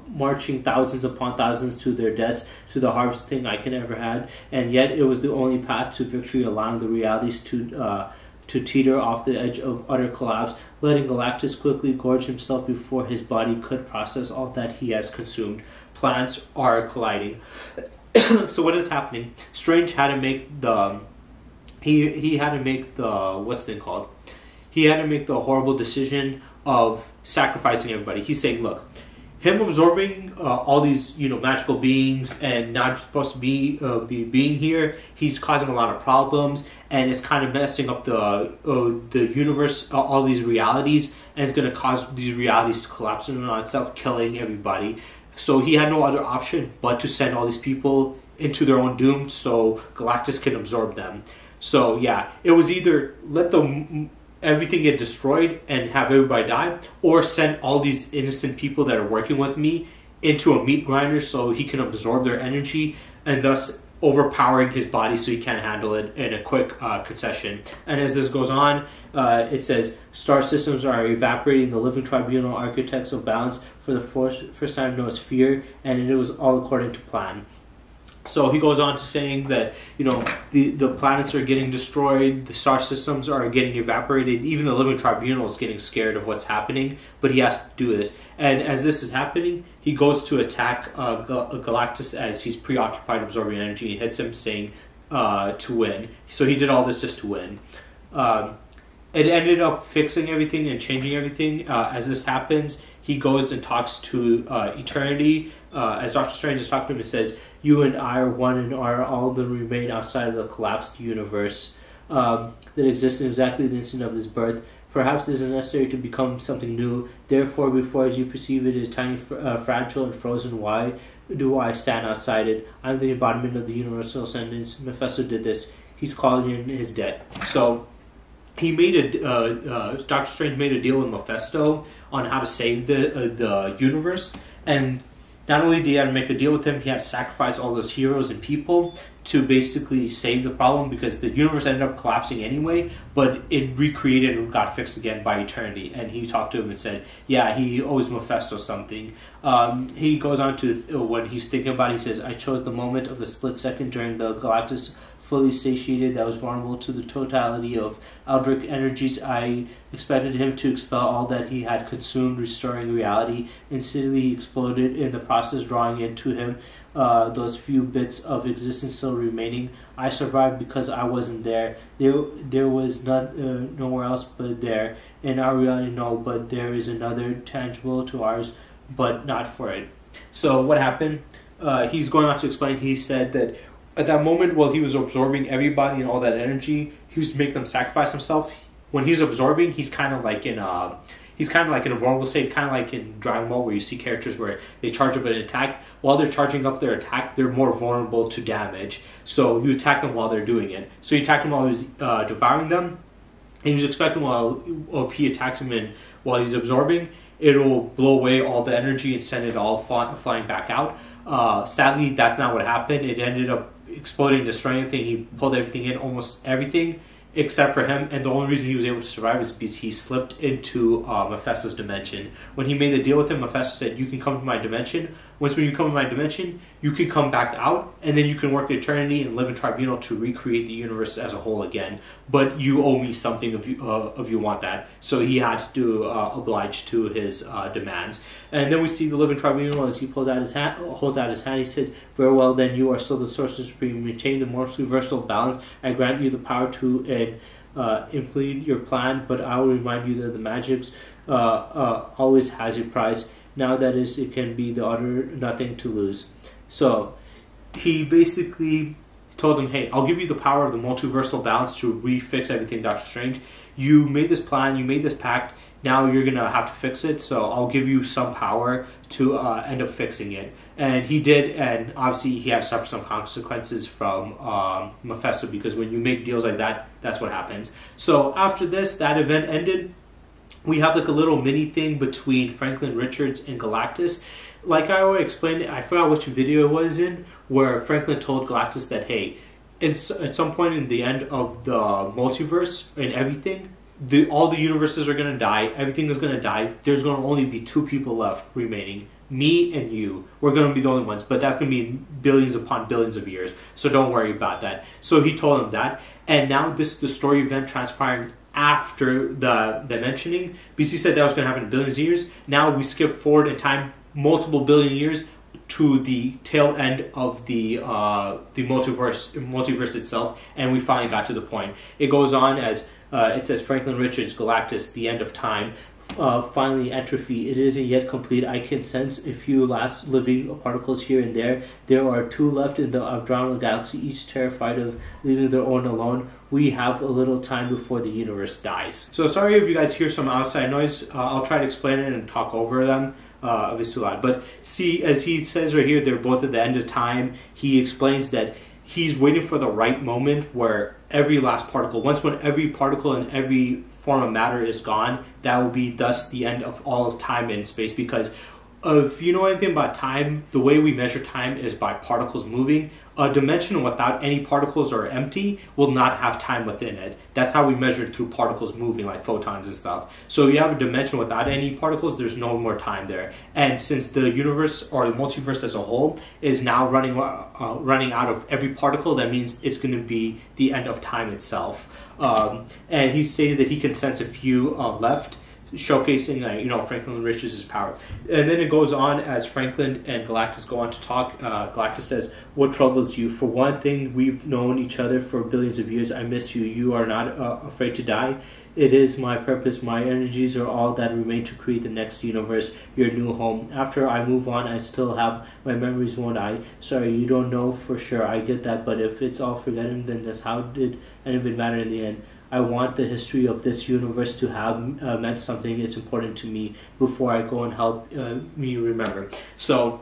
marching thousands upon thousands to their deaths, to the hardest thing I can ever had, and yet it was the only path to victory, allowing the realities to teeter off the edge of utter collapse, letting Galactus quickly gorge himself before his body could process all that he has consumed. Planets are colliding. So what is happening? Strange had to make the he had to make the what's the thing called? He had to make the horrible decision of sacrificing everybody. He's saying, look, him absorbing all these magical beings and not supposed to be being here, he's causing a lot of problems, and it's kind of messing up the universe, all these realities, and it's going to cause these realities to collapse in on itself, killing everybody. So he had no other option but to send all these people into their own doom so Galactus can absorb them. So yeah, it was either let everything get destroyed and have everybody die, or send all these innocent people that are working with me into a meat grinder so he can absorb their energy, and thus overpowering his body so he can't handle it in a quick concession. And as this goes on, it says, star systems are evaporating. The living tribunal architects of balance for the first time knows fear, and it was all according to plan. So he goes on to saying that, the planets are getting destroyed, the star systems are getting evaporated, even the living tribunal is getting scared of what's happening, but he has to do this. And as this is happening, he goes to attack Galactus as he's preoccupied absorbing energy, and hits him, saying to win. So he did all this just to win. It ended up fixing everything and changing everything. As this happens, he goes and talks to Eternity. As Doctor Strange is talking to him, it says, you and I are one and are all that remain outside of the collapsed universe that exists in exactly the instant of his birth. Perhaps it is necessary to become something new. Therefore, before as you perceive it is tiny, fragile, and frozen, why do I stand outside it? I'm the embodiment of the universal sentence. Mephisto did this. He's calling in his debt. So he made Doctor Strange made a deal with Mephisto on how to save the universe, and not only did he have to make a deal with him, he had to sacrifice all those heroes and people to basically save the problem, because the universe ended up collapsing anyway, but it recreated and got fixed again by eternity. And he talked to him and said, yeah, he owes Mephisto something. He goes on to, when he's thinking about it, he says, I chose the moment of the split second during the Galactus fully satiated that was vulnerable to the totality of Eldritch energies. I expected him to expel all that he had consumed, restoring reality. Instantly he exploded in the process, drawing into him those few bits of existence still remaining. I survived because I wasn't there. There was not nowhere else but there. In our reality, no, but there is another tangible to ours, but not for it. So what happened? He's going on to explain. He said that at that moment, while he was absorbing everybody and all that energy, he was making them sacrifice himself. When he's absorbing, he's kind of like in a vulnerable state, kind of like in Dragon Ball, where you see characters where they charge up an attack. While they're charging up their attack, they're more vulnerable to damage. So you attack them while they're doing it. So he attacked them while he was devouring them, and he was expecting if he attacks him while he's absorbing, it'll blow away all the energy and send it all flying back out. Sadly, that's not what happened. It ended up exploding, destroying everything. He pulled everything in, almost everything, except for him. And the only reason he was able to survive is because he slipped into Mephisto's dimension. When he made the deal with him, Mephisto said, you can come to my dimension. When you come to my dimension, you can come back out, and then you can work eternity and live in Tribunal to recreate the universe as a whole again. But you owe me something if you want that. So he had to oblige to his demands. And then we see the living Tribunal as he holds out his hand. He said, very well, then you are still the Sorcerer Supreme. Retain the multiversal balance. I grant you the power to implement your plan, but I will remind you that the magics always has a price. Now that is, it can be the utter nothing to lose. So he basically told him, hey, I'll give you the power of the multiversal balance to refix everything, Doctor Strange. You made this plan, you made this pact, now you're going to have to fix it, so I'll give you some power to end up fixing it. And he did, and obviously he had to suffer some consequences from Mephisto, because when you make deals like that, that's what happens. So after this, that event ended. We have like a little mini thing between Franklin Richards and Galactus. Like I already explained, I forgot which video it was in, where Franklin told Galactus that, hey, at some point in the end of the multiverse and everything, all the universes are going to die, everything is going to die, there's going to only be two people left remaining, me and you. We're going to be the only ones, but that's going to be billions upon billions of years, so don't worry about that. So he told him that, and now this is the story event transpiring after the mentioning, because he said that was going to happen in billions of years. Now we skip forward in time multiple billion years to the tail end of the multiverse itself, and we finally got to the point. It goes on as it says, Franklin Richards, Galactus, the end of time. Finally, entropy. It isn't yet complete. I can sense a few last living particles here and there. There are two left in the Andromeda galaxy, each terrified of leaving their own alone. We have a little time before the universe dies. So sorry if you guys hear some outside noise. I'll try to explain it and talk over them if it's too loud. But see, as he says right here, they're both at the end of time. He explains that he's waiting for the right moment where every last particle, when every particle and every form of matter is gone, that will be thus the end of all of time and space. Because if you know anything about time, the way we measure time is by particles moving. A dimension without any particles or empty will not have time within it. That's how we measure it, through particles moving, like photons and stuff. So if you have a dimension without any particles, there's no more time there. And since the universe, or the multiverse as a whole, is now running out of every particle, that means it's going to be the end of time itself. And he stated that he can sense a few left, showcasing Franklin Richards' power. And then it goes on as Franklin and Galactus go on to talk. Galactus says, what troubles you? For one thing, we've known each other for billions of years. I miss you. You are not afraid to die. It is my purpose. My energies are all that remain to create the next universe, your new home. After I move on, I still have my memories, won't I? Sorry, you don't know for sure. I get that, but if it's all forgotten, then that's how did any of it matter in the end? I want the history of this universe to have meant something. It's important to me before I go and help me remember. So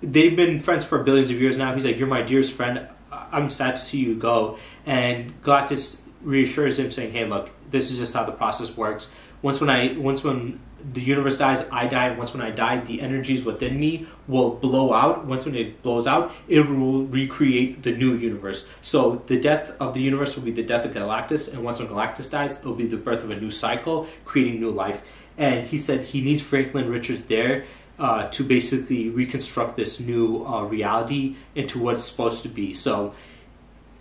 they've been friends for billions of years now. He's like, you're my dearest friend. I'm sad to see you go. And Galactus reassures him, saying, hey, look, this is just how the process works. Once when the universe dies, I die. Once when I die, the energies within me will blow out. Once when it blows out, it will recreate the new universe. So the death of the universe will be the death of Galactus, and once when Galactus dies, it will be the birth of a new cycle, creating new life. And he said he needs Franklin Richards there to basically reconstruct this new reality into what it's supposed to be. So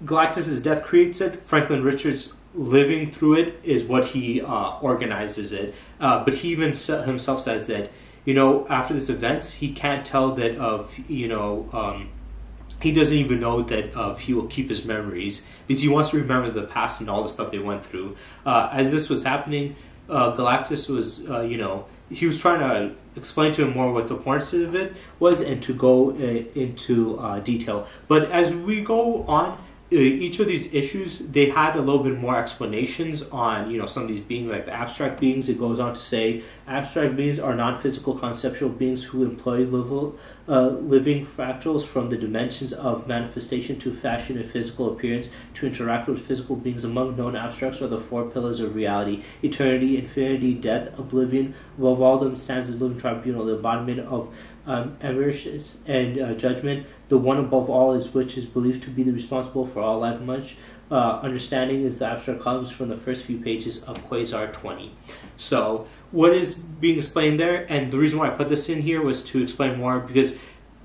Galactus' death creates it. Franklin Richards living through it is what he organizes it. But he even himself says that, after this event, he can't tell that he doesn't even know that he will keep his memories because he wants to remember the past and all the stuff they went through. As this was happening, Galactus was, he was trying to explain to him more what the importance of it was and to go into detail. But as we go on, each of these issues, they had a little bit more explanations on, some of these beings, like the abstract beings. It goes on to say, abstract beings are non-physical conceptual beings who employ living fractals from the dimensions of manifestation to fashion a physical appearance to interact with physical beings. Among known abstracts are the four pillars of reality: eternity, infinity, death, oblivion. Above all them stands the living tribunal, the embodiment of Apperence and judgment. The one above all is which is believed to be the responsible for all life. Much understanding is the abstract columns from the first few pages of Quasar 20. So what is being explained there, and the reason why I put this in here was to explain more, because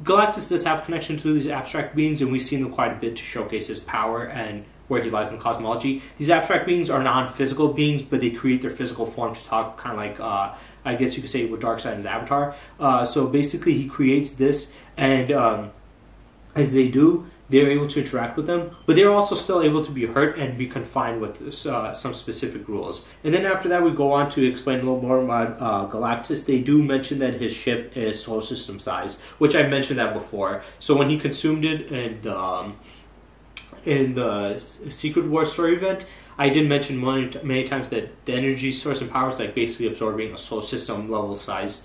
Galactus does have connection to these abstract beings, and we've seen them quite a bit to showcase his power and where he lies in cosmology. These abstract beings are non-physical beings, but they create their physical form to talk, kind of like, I guess you could say, with Darkseid as Avatar. So basically he creates this, and as they do, they're able to interact with them, but they're also still able to be hurt and be confined with some specific rules. And then after that, we go on to explain a little more about Galactus. They do mention that his ship is solar system size, which I mentioned that before. So when he consumed it in the Secret War story event, I did mention many times that the energy source and power is like basically absorbing a solar system level size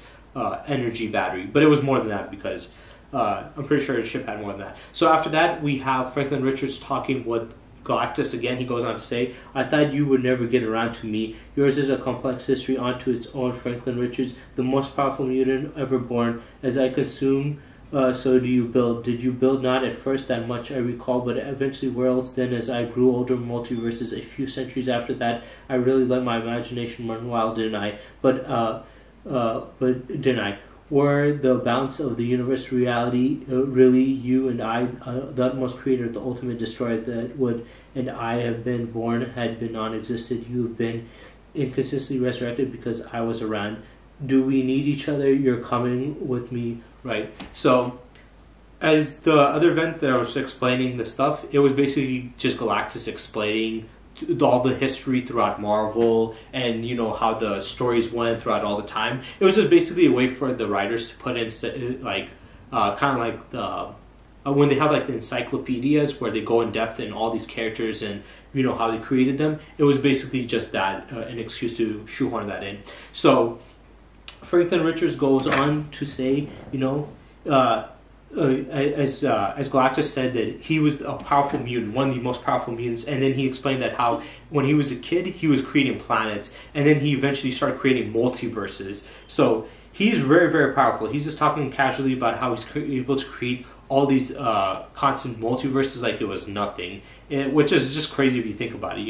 energy battery, but it was more than that because I'm pretty sure his ship had more than that. So after that, we have Franklin Richards talking with Galactus again. He goes on to say, I thought you would never get around to me. Yours is a complex history unto its own, Franklin Richards, the most powerful mutant ever born. As I consume, so do you build. Did you build? Not at first, that much I recall, but eventually worlds. Then as I grew older, multiverses. A few centuries after that, I really let my imagination run wild, didn't I? But didn't I? Were the bounds of the universe reality really you and I, the utmost creator, the ultimate destroyer that would and I have been born had been non-existent? You have been inconsistently resurrected because I was around. Do we need each other? You're coming with me, right? So as the other event that I was explaining the stuff, it was basically just Galactus explaining all the history throughout Marvel and how the stories went throughout all the time. It was just basically a way for the writers to put in like kind of like the when they have like the encyclopedias where they go in depth in all these characters and how they created them. It was basically just that an excuse to shoehorn that in. So Franklin Richards goes on to say, as Galactus said, that he was a powerful mutant, one of the most powerful mutants, and then he explained that how when he was a kid he was creating planets, and then he eventually started creating multiverses. So he's very, very powerful. He's just talking casually about how he's able to create all these constant multiverses like it was nothing, which is just crazy if you think about it.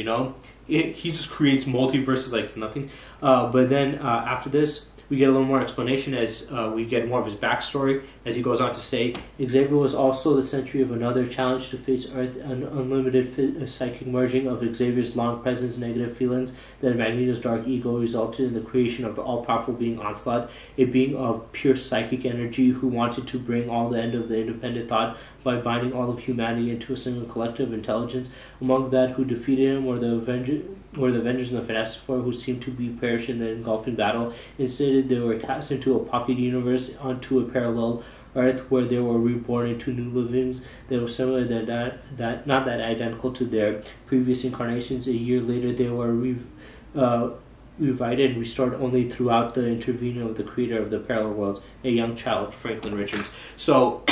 He just creates multiverses like it's nothing. But then after this, we get a little more explanation as we get more of his backstory, as he goes on to say, Xavier was also the century of another challenge to face Earth, an unlimited psychic merging of Xavier's long presence, negative feelings, that Magneto's dark ego resulted in the creation of the all-powerful being Onslaught, a being of pure psychic energy who wanted to bring all the end of the independent thought by binding all of humanity into a single collective intelligence. Among that who defeated him were the Avengers and the Fantastic Four, who seemed to be perished in the engulfing battle. Instead, they were cast into a pocket universe onto a parallel Earth where they were reborn into new livings that were similar that not that identical to their previous incarnations. A year later, they were revived and restored only throughout the intervening of the creator of the parallel worlds, a young child, Franklin Richards. So,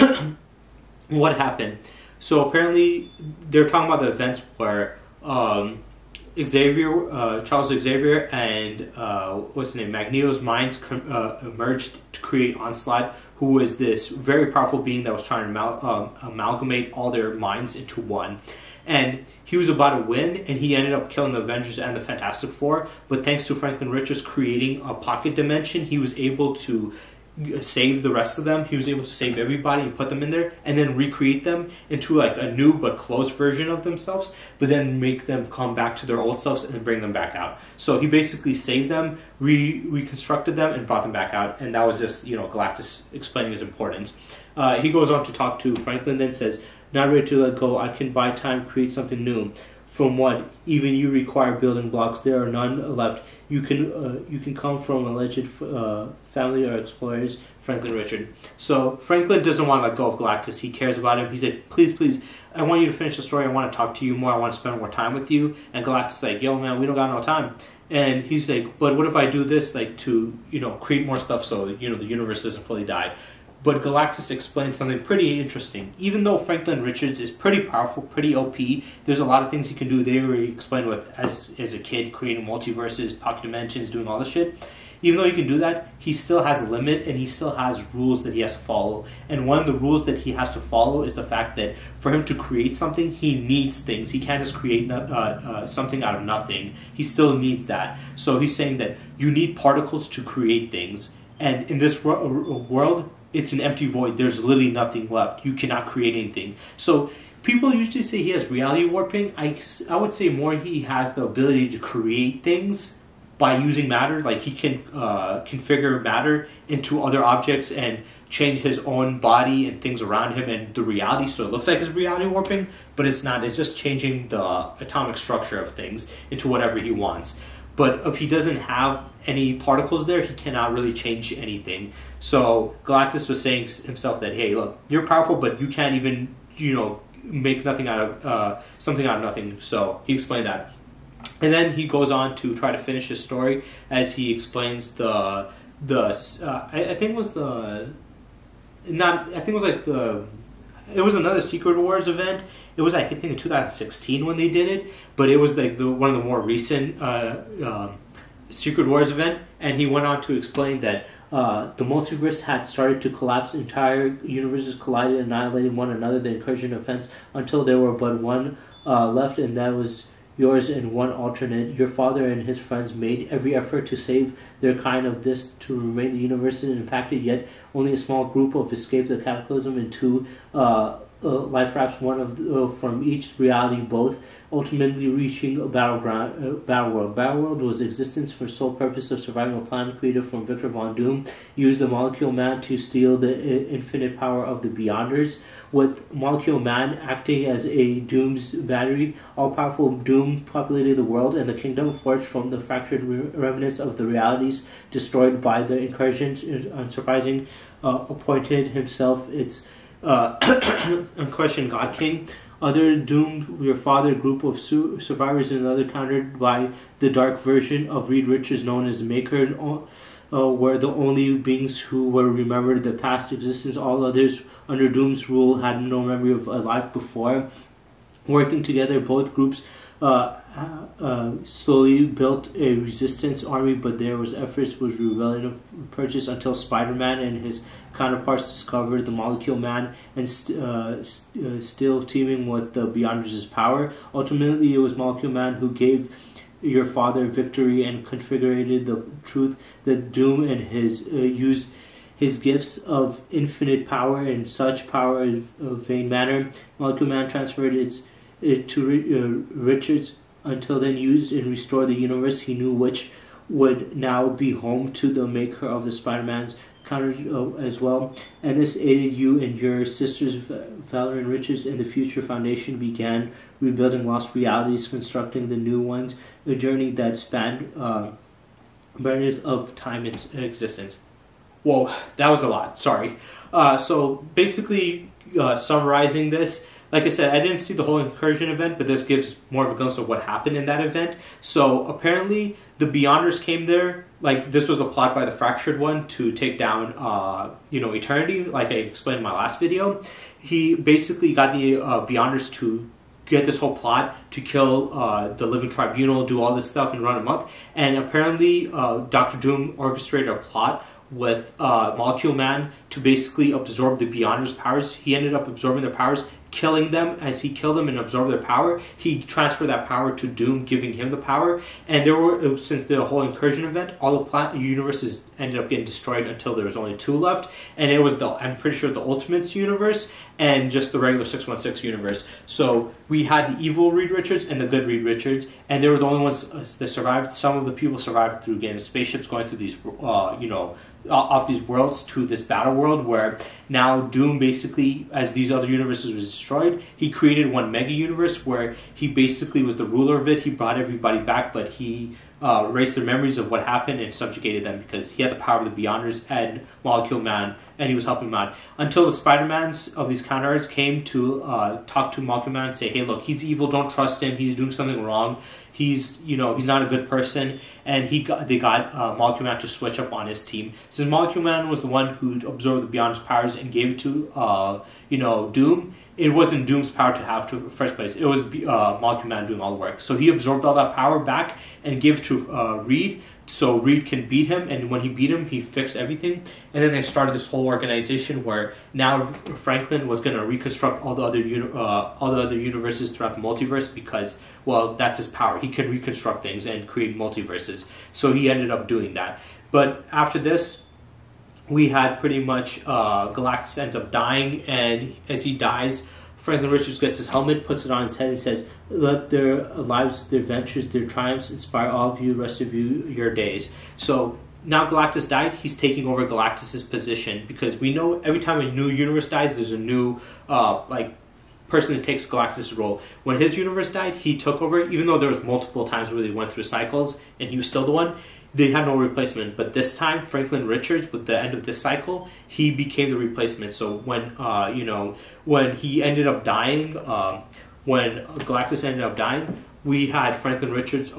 what happened? So apparently, they're talking about the events where Charles Xavier and what's his name, Magneto's minds emerged to create Onslaught, who was this very powerful being that was trying to amalgamate all their minds into one. And he was about to win, and he ended up killing the Avengers and the Fantastic Four. But thanks to Franklin Richards creating a pocket dimension, he was able to save the rest of them. He was able to save everybody and put them in there, and then recreate them into like a new but closed version of themselves, but then make them come back to their old selves and then bring them back out. So he basically saved them, reconstructed them, and brought them back out. And that was just, Galactus explaining his importance. He goes on to talk to Franklin, then says, "Not ready to let go. I can buy time, create something new. From what? Even you require building blocks. There are none left. You can come from alleged family or explorers." Franklin Richard. So Franklin doesn't want to let go of Galactus. He cares about him. He's like, please, I want you to finish the story. I want to talk to you more. I want to spend more time with you. And Galactus is like, yo man, we don't got no time. And he's like, but what if I do this like to create more stuff so the universe doesn't fully die? But Galactus explains something pretty interesting. Even though Franklin Richards is pretty powerful, pretty OP, there's a lot of things he can do. They already explained what, as a kid, creating multiverses, pocket dimensions, doing all this shit. Even though he can do that, he still has a limit, and he still has rules that he has to follow. And one of the rules that he has to follow is the fact that for him to create something, he needs things. He can't just create something out of nothing. He still needs that. So he's saying that you need particles to create things. And in this world, it's an empty void. There's literally nothing left. You cannot create anything. So people usually say he has reality warping. I would say more he has the ability to create things by using matter. Like he can configure matter into other objects and change his own body and things around him and the reality. So it looks like it's reality warping, but it's not. It's just changing the atomic structure of things into whatever he wants. But if he doesn't have any particles there, he cannot really change anything. So Galactus was saying himself that, hey, look, you're powerful, but you can't even, make nothing out of something out of nothing. So he explained that. And then he goes on to try to finish his story as he explains I think it was another Secret Wars event. It was, I think, in 2016 when they did it, but it was like one of the more recent Secret Wars event, and he went on to explain that the multiverse had started to collapse. Entire universes collided, annihilating one another. The incursion offense until there were but one left, and that was yours and one alternate. Your father and his friends made every effort to save their kind of this to remain the universe impacted, yet only a small group of escaped the cataclysm, and two life rafts, one of from each reality, both ultimately reaching a battle world. Battle world was existence for sole purpose of surviving. A plan created from Victor Von Doom used the Molecule Man to steal the infinite power of the Beyonders, with Molecule Man acting as a Doom's battery. All-powerful Doom populated the world, and the kingdom, forged from the fractured remnants of the realities destroyed by the incursions, unsurprising, appointed himself its unquestioned God King. Other doomed your father group of survivors, and another countered by the dark version of Reed Richards known as Maker, were the only beings who were remembered the past existence. All others under Doom's rule had no memory of a life before. Working together, both groups slowly built a resistance army, but there was efforts was rebellion of purchase until Spider-Man and his counterparts discovered the Molecule Man and still teaming with the Beyonders' power. Ultimately, it was Molecule Man who gave your father victory and configured the truth that Doom and his used his gifts of infinite power and such power in a vain manner. Molecule Man transferred it to Richards, until then used and restored the universe he knew, which would now be home to the maker of the Spider-Man's counter as well. And this aided you and your sisters, Valor and Richards, and the Future Foundation began rebuilding lost realities, constructing the new ones, a journey that spanned myriad of time and existence. Whoa, that was a lot. Sorry. So basically, summarizing this, like I said, I didn't see the whole incursion event, but this gives more of a glimpse of what happened in that event. So apparently, the Beyonders came there. Like, this was the plot by the Fractured One to take down, Eternity, like I explained in my last video. He basically got the Beyonders to get this whole plot to kill the Living Tribunal, do all this stuff and run amok. And apparently Dr. Doom orchestrated a plot with Molecule Man to basically absorb the Beyonders' powers. He ended up absorbing their powers, killing them. As he killed them and absorbed their power, he transferred that power to Doom, giving him the power. And there were, since the whole incursion event, all the universes ended up getting destroyed until there was only 2 left. And it was I'm pretty sure the Ultimates universe and just the regular 616 universe. So we had the evil Reed Richards and the good Reed Richards, and they were the only ones that survived. Some of the people survived through getting spaceships, going through these, off these worlds to this battle world, where now Doom basically, as these other universes were destroyed, he created one mega universe where he basically was the ruler of it. He brought everybody back, but he erased their memories of what happened and subjugated them, because he had the power of the Beyonders and Molecule Man, and he was helping them out. Until the Spider-Mans of these counterarts came to talk to Molecule Man and say, hey, look, he's evil, don't trust him, he's doing something wrong, he's not a good person. And they got Molecule Man to switch up on his team. Since Molecule Man was the one who absorbed the Beyonders' powers and gave it to Doom, it wasn't Doom's power to have to in the first place. It was Molecule Man doing all the work. So he absorbed all that power back and gave it to Reed, so Reed can beat him. And when he beat him, he fixed everything. And then they started this whole organization where now Franklin was going to reconstruct all the other universes throughout the multiverse, because, well, that's his power. He can reconstruct things and create multiverses. So he ended up doing that. But after this, we had pretty much Galactus ends up dying, and as he dies, Franklin Richards gets his helmet, puts it on his head, and says, let their lives, their adventures, their triumphs inspire all of you, rest of you, your days. So now Galactus died, he's taking over Galactus's position, because we know every time a new universe dies, there's a new person that takes Galactus' role. When his universe died, he took over, even though there was multiple times where they went through cycles and he was still the one. They had no replacement, but this time Franklin Richards, with the end of this cycle, he became the replacement. So when when he ended up dying, when Galactus ended up dying, we had Franklin Richards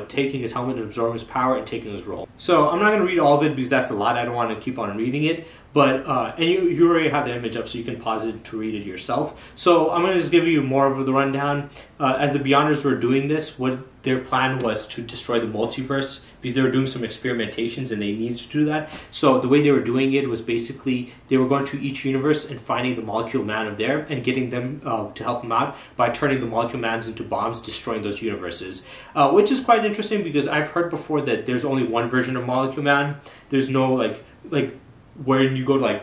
taking his helmet and absorbing his power and taking his role. So I'm not going to read all of it because that's a lot. I don't want to keep on reading it. But and you already have the image up, so you can pause it to read it yourself. So I'm going to just give you more of the rundown. As the Beyonders were doing this, what their plan was to destroy the multiverse, because they were doing some experimentations and they needed to do that. So the way they were doing it was basically they were going to each universe and finding the Molecule Man of there and getting them to help them out by turning the Molecule Mans into bombs, destroying those universes. Which is quite interesting, because I've heard before that there's only one version of Molecule Man. There's no like when you go to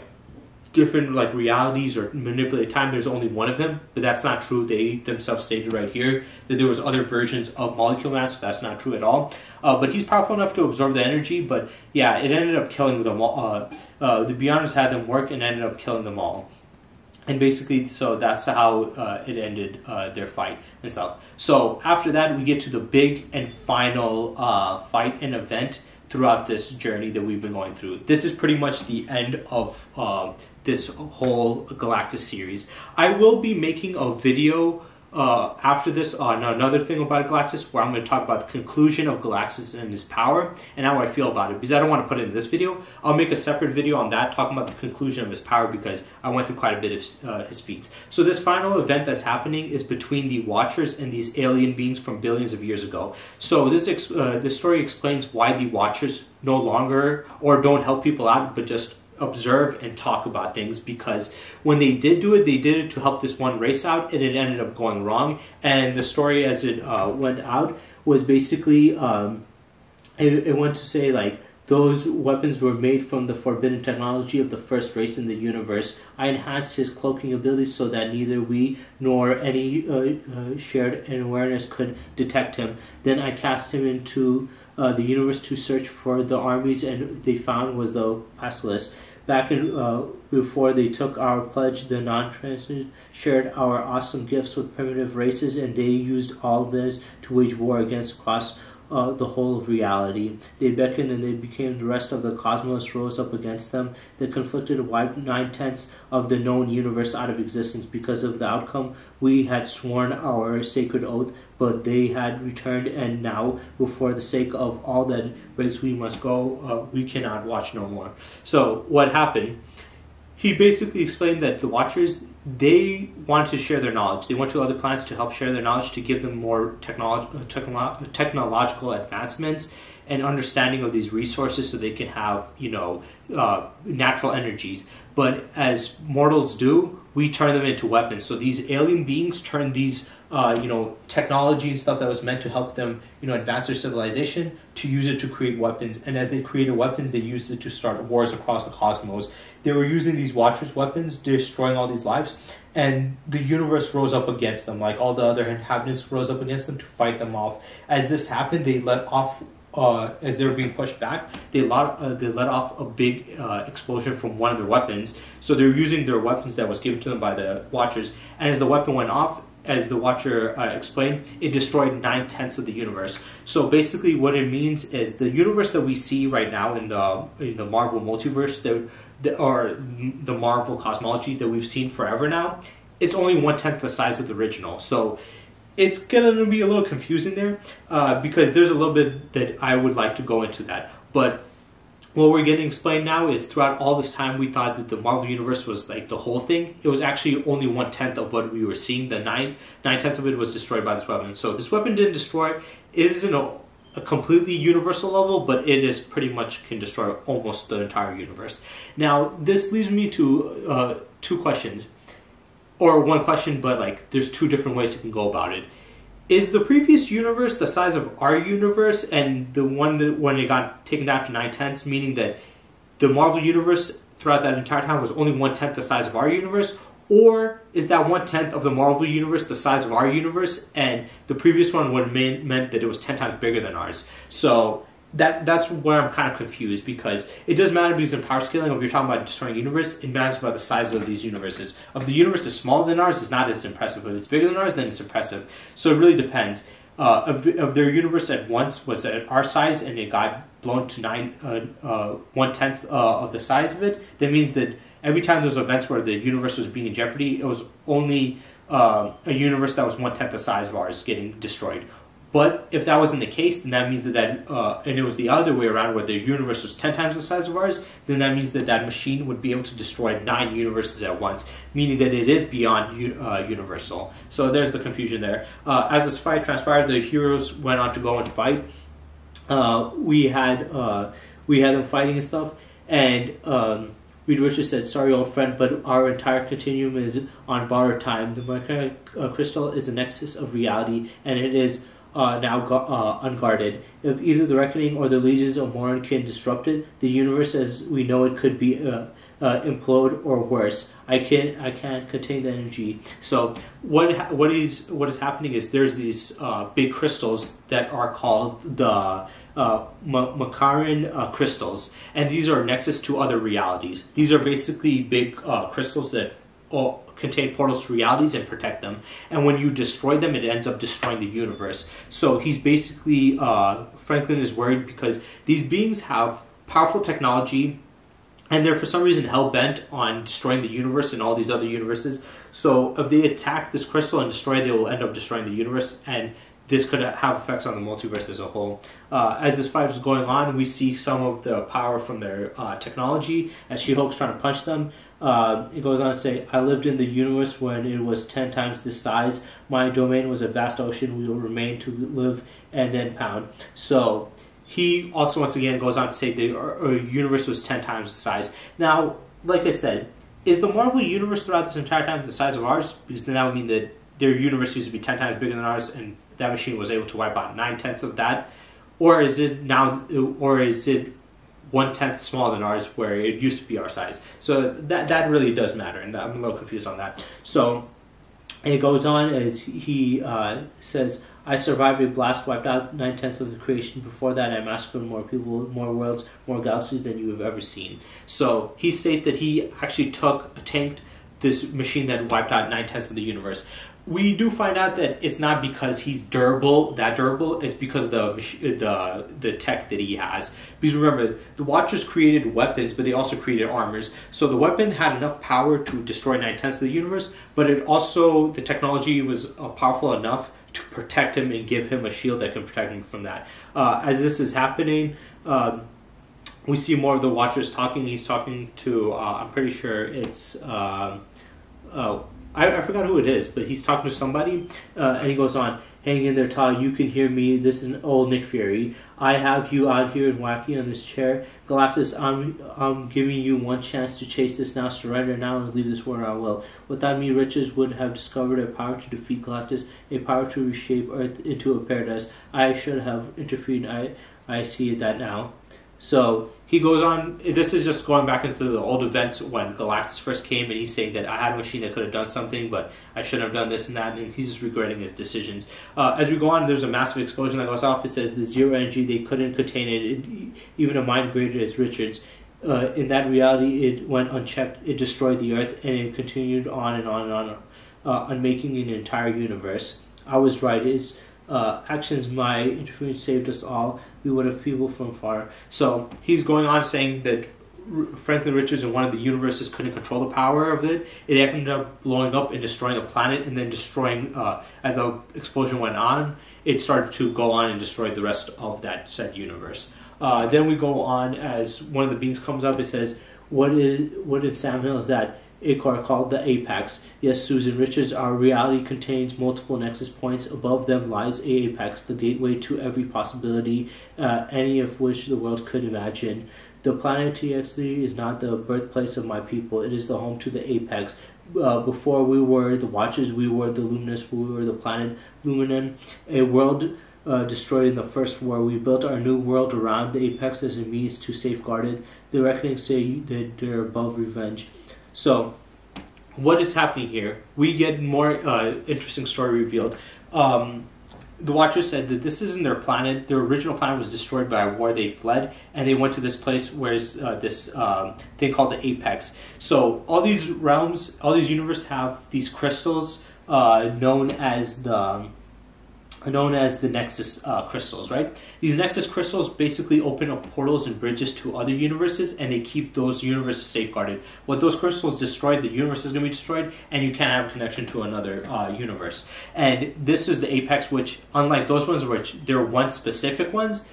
different realities or manipulate time, there's only one of him, but that's not true. They themselves stated right here that there was other versions of Molecule Man, so that's not true at all. But he's powerful enough to absorb the energy, but yeah, it ended up killing them all. The Beyonders had them work and ended up killing them all. And basically, so that's how it ended their fight and stuff. So after that, we get to the big and final fight and event throughout this journey that we've been going through. This is pretty much the end of this whole Galactus series. I will be making a video after this on another thing about Galactus, where I'm going to talk about the conclusion of Galactus and his power and how I feel about it, because I don't want to put it in this video. I'll make a separate video on that, talking about the conclusion of his power, because I went through quite a bit of his feats. So this final event that's happening is between the Watchers and these alien beings from billions of years ago. So this story explains why the Watchers no longer, or don't help people out, but just observe and talk about things, because when they did do it, they did it to help this one race out, and it ended up going wrong. And the story as it went out was basically it went to say those weapons were made from the forbidden technology of the first race in the universe. I enhanced his cloaking abilities so that neither we nor any shared awareness could detect him. Then I cast him into the universe to search for the armies, and they found was the Pasteless. Back in before they took our pledge, the non-transcendent shared our awesome gifts with primitive races, and they used all this to wage war across the whole of reality. They beckoned and they became the rest of the cosmos rose up against them. They conflicted wiped 9/10 of the known universe out of existence. Because of the outcome, we had sworn our sacred oath, but they had returned, and now, before the sake of all that breaks, we must go. We cannot watch no more. So what happened he basically explained that the Watchers, they wanted to share their knowledge. They went to other planets to help share their knowledge, to give them more technological advancements and understanding of these resources, so they can have, natural energies. But as mortals do, we turn them into weapons. So these alien beings turn these technology and stuff that was meant to help them, advance their civilization, to use it to create weapons. And as they created weapons, they used it to start wars across the cosmos. They were using these Watchers weapons, destroying all these lives, and the universe rose up against them. Like, all the other inhabitants rose up against them to fight them off. As this happened, they let off, as they were being pushed back, they let off a big explosion from one of their weapons. So they were using their weapons that was given to them by the Watchers, and as the weapon went off, as the Watcher explained, it destroyed 9/10 of the universe. So basically what it means is the universe that we see right now in the Marvel multiverse, or the Marvel cosmology that we've seen forever now, it's only 1/10 the size of the original. So it's going to be a little confusing there, because there's a little bit that I would like to go into that. But what we're getting explained now is, throughout all this time, we thought that the Marvel Universe was like the whole thing. It was actually only 1/10 of what we were seeing. The 9/10 of it was destroyed by this weapon. So this weapon didn't destroy. It isn't a completely universal level, but it is pretty much can destroy almost the entire universe. Now, this leads me to two questions. Or one question, but like there's two different ways you can go about it. Is the previous universe the size of our universe, and the one that when it got taken down to 9/10, meaning that the Marvel universe throughout that entire time was only 1/10 the size of our universe? Or is that 1/10 of the Marvel universe the size of our universe, and the previous one would have meant that it was 10 times bigger than ours? So that's where I'm kind of confused, because it doesn't matter, because in power scaling, if you're talking about destroying a universe, it matters about the size of these universes. If the universe is smaller than ours, it's not as impressive. If it's bigger than ours, then it's impressive. So it really depends. If their universe at once was at our size and it got blown to 1/10 of the size of it, that means that every time those events where the universe was being in jeopardy, it was only a universe that was 1/10 the size of ours getting destroyed. But if that wasn't the case, then that means that and it was the other way around, where the universe was 10 times the size of ours, then that means that machine would be able to destroy 9 universes at once, meaning that it is beyond universal. So there's the confusion there. As this fight transpired, the heroes went on to go and fight. We had them fighting and stuff, and Reed Richards said, "Sorry, old friend, but our entire continuum is on borrowed time. The Mercury crystal is a nexus of reality, and it is now unguarded. If either the Reckoning or the Legions of Moran can disrupt it, the universe as we know it could be implode or worse. I can't contain the energy." So what is happening is there's these big crystals that are called the Makaran crystals, and these are nexus to other realities. These are basically big crystals that contain portals to realities and protect them. And when you destroy them, it ends up destroying the universe. So he's basically, Franklin is worried because these beings have powerful technology, and they're for some reason hell-bent on destroying the universe and all these other universes. So if they attack this crystal and destroy it, they will end up destroying the universe, and this could have effects on the multiverse as a whole. As this fight is going on, we see some of the power from their technology as She-Hulk's trying to punch them. It goes on to say, "I lived in the universe when it was 10 times this size. My domain was a vast ocean. We will remain to live and then pound." So he also once again goes on to say the universe was 10 times the size. Now, like I said, is the Marvel universe throughout this entire time the size of ours? Because then that would mean that their universe used to be 10 times bigger than ours, and that machine was able to wipe out 9/10 of that. Or is it 1/10 smaller than ours, where it used to be our size? So that really does matter, and I'm a little confused on that. So it goes on as he says, "I survived a blast, wiped out 9/10 of the creation. Before that, I massacred more people, more worlds, more galaxies than you have ever seen." So he states that he actually tanked this machine that wiped out 9/10 of the universe. We do find out that it's not because he's durable, it's because of the tech that he has. Because remember, the Watchers created weapons, but they also created armors. So the weapon had enough power to destroy 9/10 of the universe, but the technology was powerful enough to protect him and give him a shield that can protect him from that. As this is happening, we see more of the Watchers talking. He's talking to, I'm pretty sure it's, I forgot who it is, but he's talking to somebody, and he goes on, hang in there, Todd, you can hear me, this is old Nick Fury. I have you out here and wacky on this chair. Galactus, I'm giving you one chance to chase this now, surrender now, and leave this world I will. Without me, Richards would have discovered a power to defeat Galactus, a power to reshape Earth into a paradise. I should have interfered, I see that now. So he goes on, this is just going back into the old events when Galactus first came, and he's saying that I had a machine that could have done something, but I shouldn't have done this and that, and he's just regretting his decisions. As we go on, there's a massive explosion that goes off. It says the zero energy, they couldn't contain it, even a mind greater as Richards. In that reality, it went unchecked, it destroyed the Earth, and it continued on and on and on, unmaking an entire universe. I was right, his actions, my interference saved us all. We would have people from far. So he's going on saying that Franklin Richards in one of the universes couldn't control the power of it. It ended up blowing up and destroying a planet, and then destroying, as the explosion went on, it started to go on and destroy the rest of that said universe. Then we go on as one of the beings comes up. It says, what in Sam Hill is that? A car called the Apex. Yes, Susan Richards, our reality contains multiple nexus points. Above them lies a Apex, the gateway to every possibility, any of which the world could imagine. The planet TXD is not the birthplace of my people. It is the home to the Apex. Before we were the Watchers, we were the Luminous, we were the planet Luminon, a world destroyed in the First War. We built our new world around the Apex as a means to safeguard it. The reckoning say that they're above revenge. So, what is happening here? We get more interesting story revealed. The Watchers said that this isn't their planet. Their original planet was destroyed by a war. They fled, and they went to this place where this thing called the Apex. So, all these realms, all these universes have these crystals known as the Nexus crystals, right? These Nexus crystals basically open up portals and bridges to other universes, and they keep those universes safeguarded. What those crystals destroyed, the universe is going to be destroyed, and you can't have a connection to another universe. And this is the Apex, which, unlike those ones, which they're one specific doorways,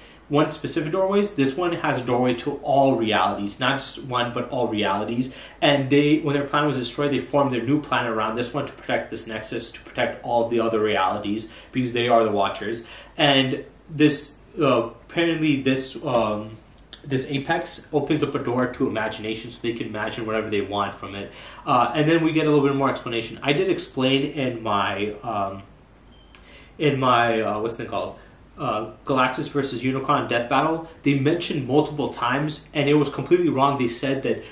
this one has a doorway to all realities, not just one, but all realities. And when their planet was destroyed, they formed their new planet around this one to protect this Nexus, to protect all of the other realities, because they are the Watchers. And this, apparently this Apex opens up a door to imagination, so they can imagine whatever they want from it. And then we get a little bit more explanation. I did explain in my what's it called? Galactus versus Unicron death battle. They mentioned multiple times, and it was completely wrong. They said that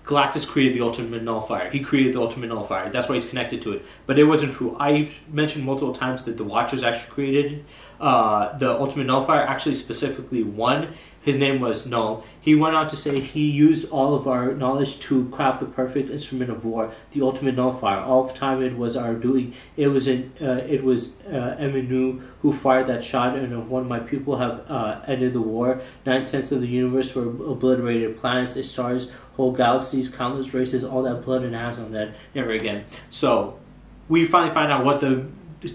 Galactus created the Ultimate Nullifier. He created the Ultimate Nullifier. That's why he's connected to it. But it wasn't true. I mentioned multiple times that the Watchers actually created the Ultimate Nullifier. Actually, specifically one. His name was Null. He went on to say he used all of our knowledge to craft the perfect instrument of war, the Ultimate Nullifier. All of time it was our doing. It was Eminu who fired that shot, and of one of my people have ended the war. 9/10 of the universe were obliterated. Planets, stars, whole galaxies, countless races, all that blood and ass on that. Never again. So we finally find out what the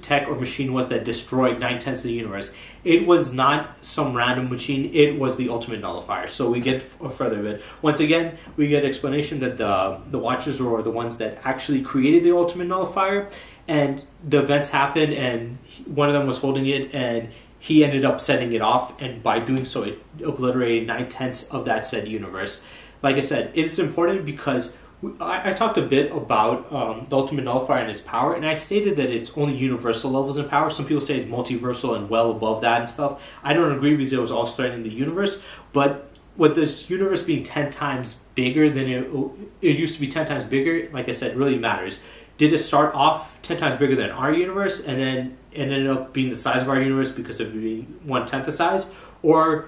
tech or machine was that destroyed 9/10 of the universe. It was not some random machine. It was the Ultimate Nullifier. So we get further of it. Once again, we get explanation that the Watchers were the ones that actually created the Ultimate Nullifier, and the events happened, and one of them was holding it, and he ended up setting it off, and by doing so, it obliterated 9/10 of that said universe. Like I said, it's important because I talked a bit about the Ultimate Nullifier and its power, and I stated that it's only universal levels in power. Some people say it's multiversal and well above that and stuff. I don't agree because it was all threatening the universe, but with this universe being 10 times bigger than it used to be 10 times bigger, like I said, really matters. Did it start off 10 times bigger than our universe, and then it ended up being the size of our universe because of being 1/10 the size? Or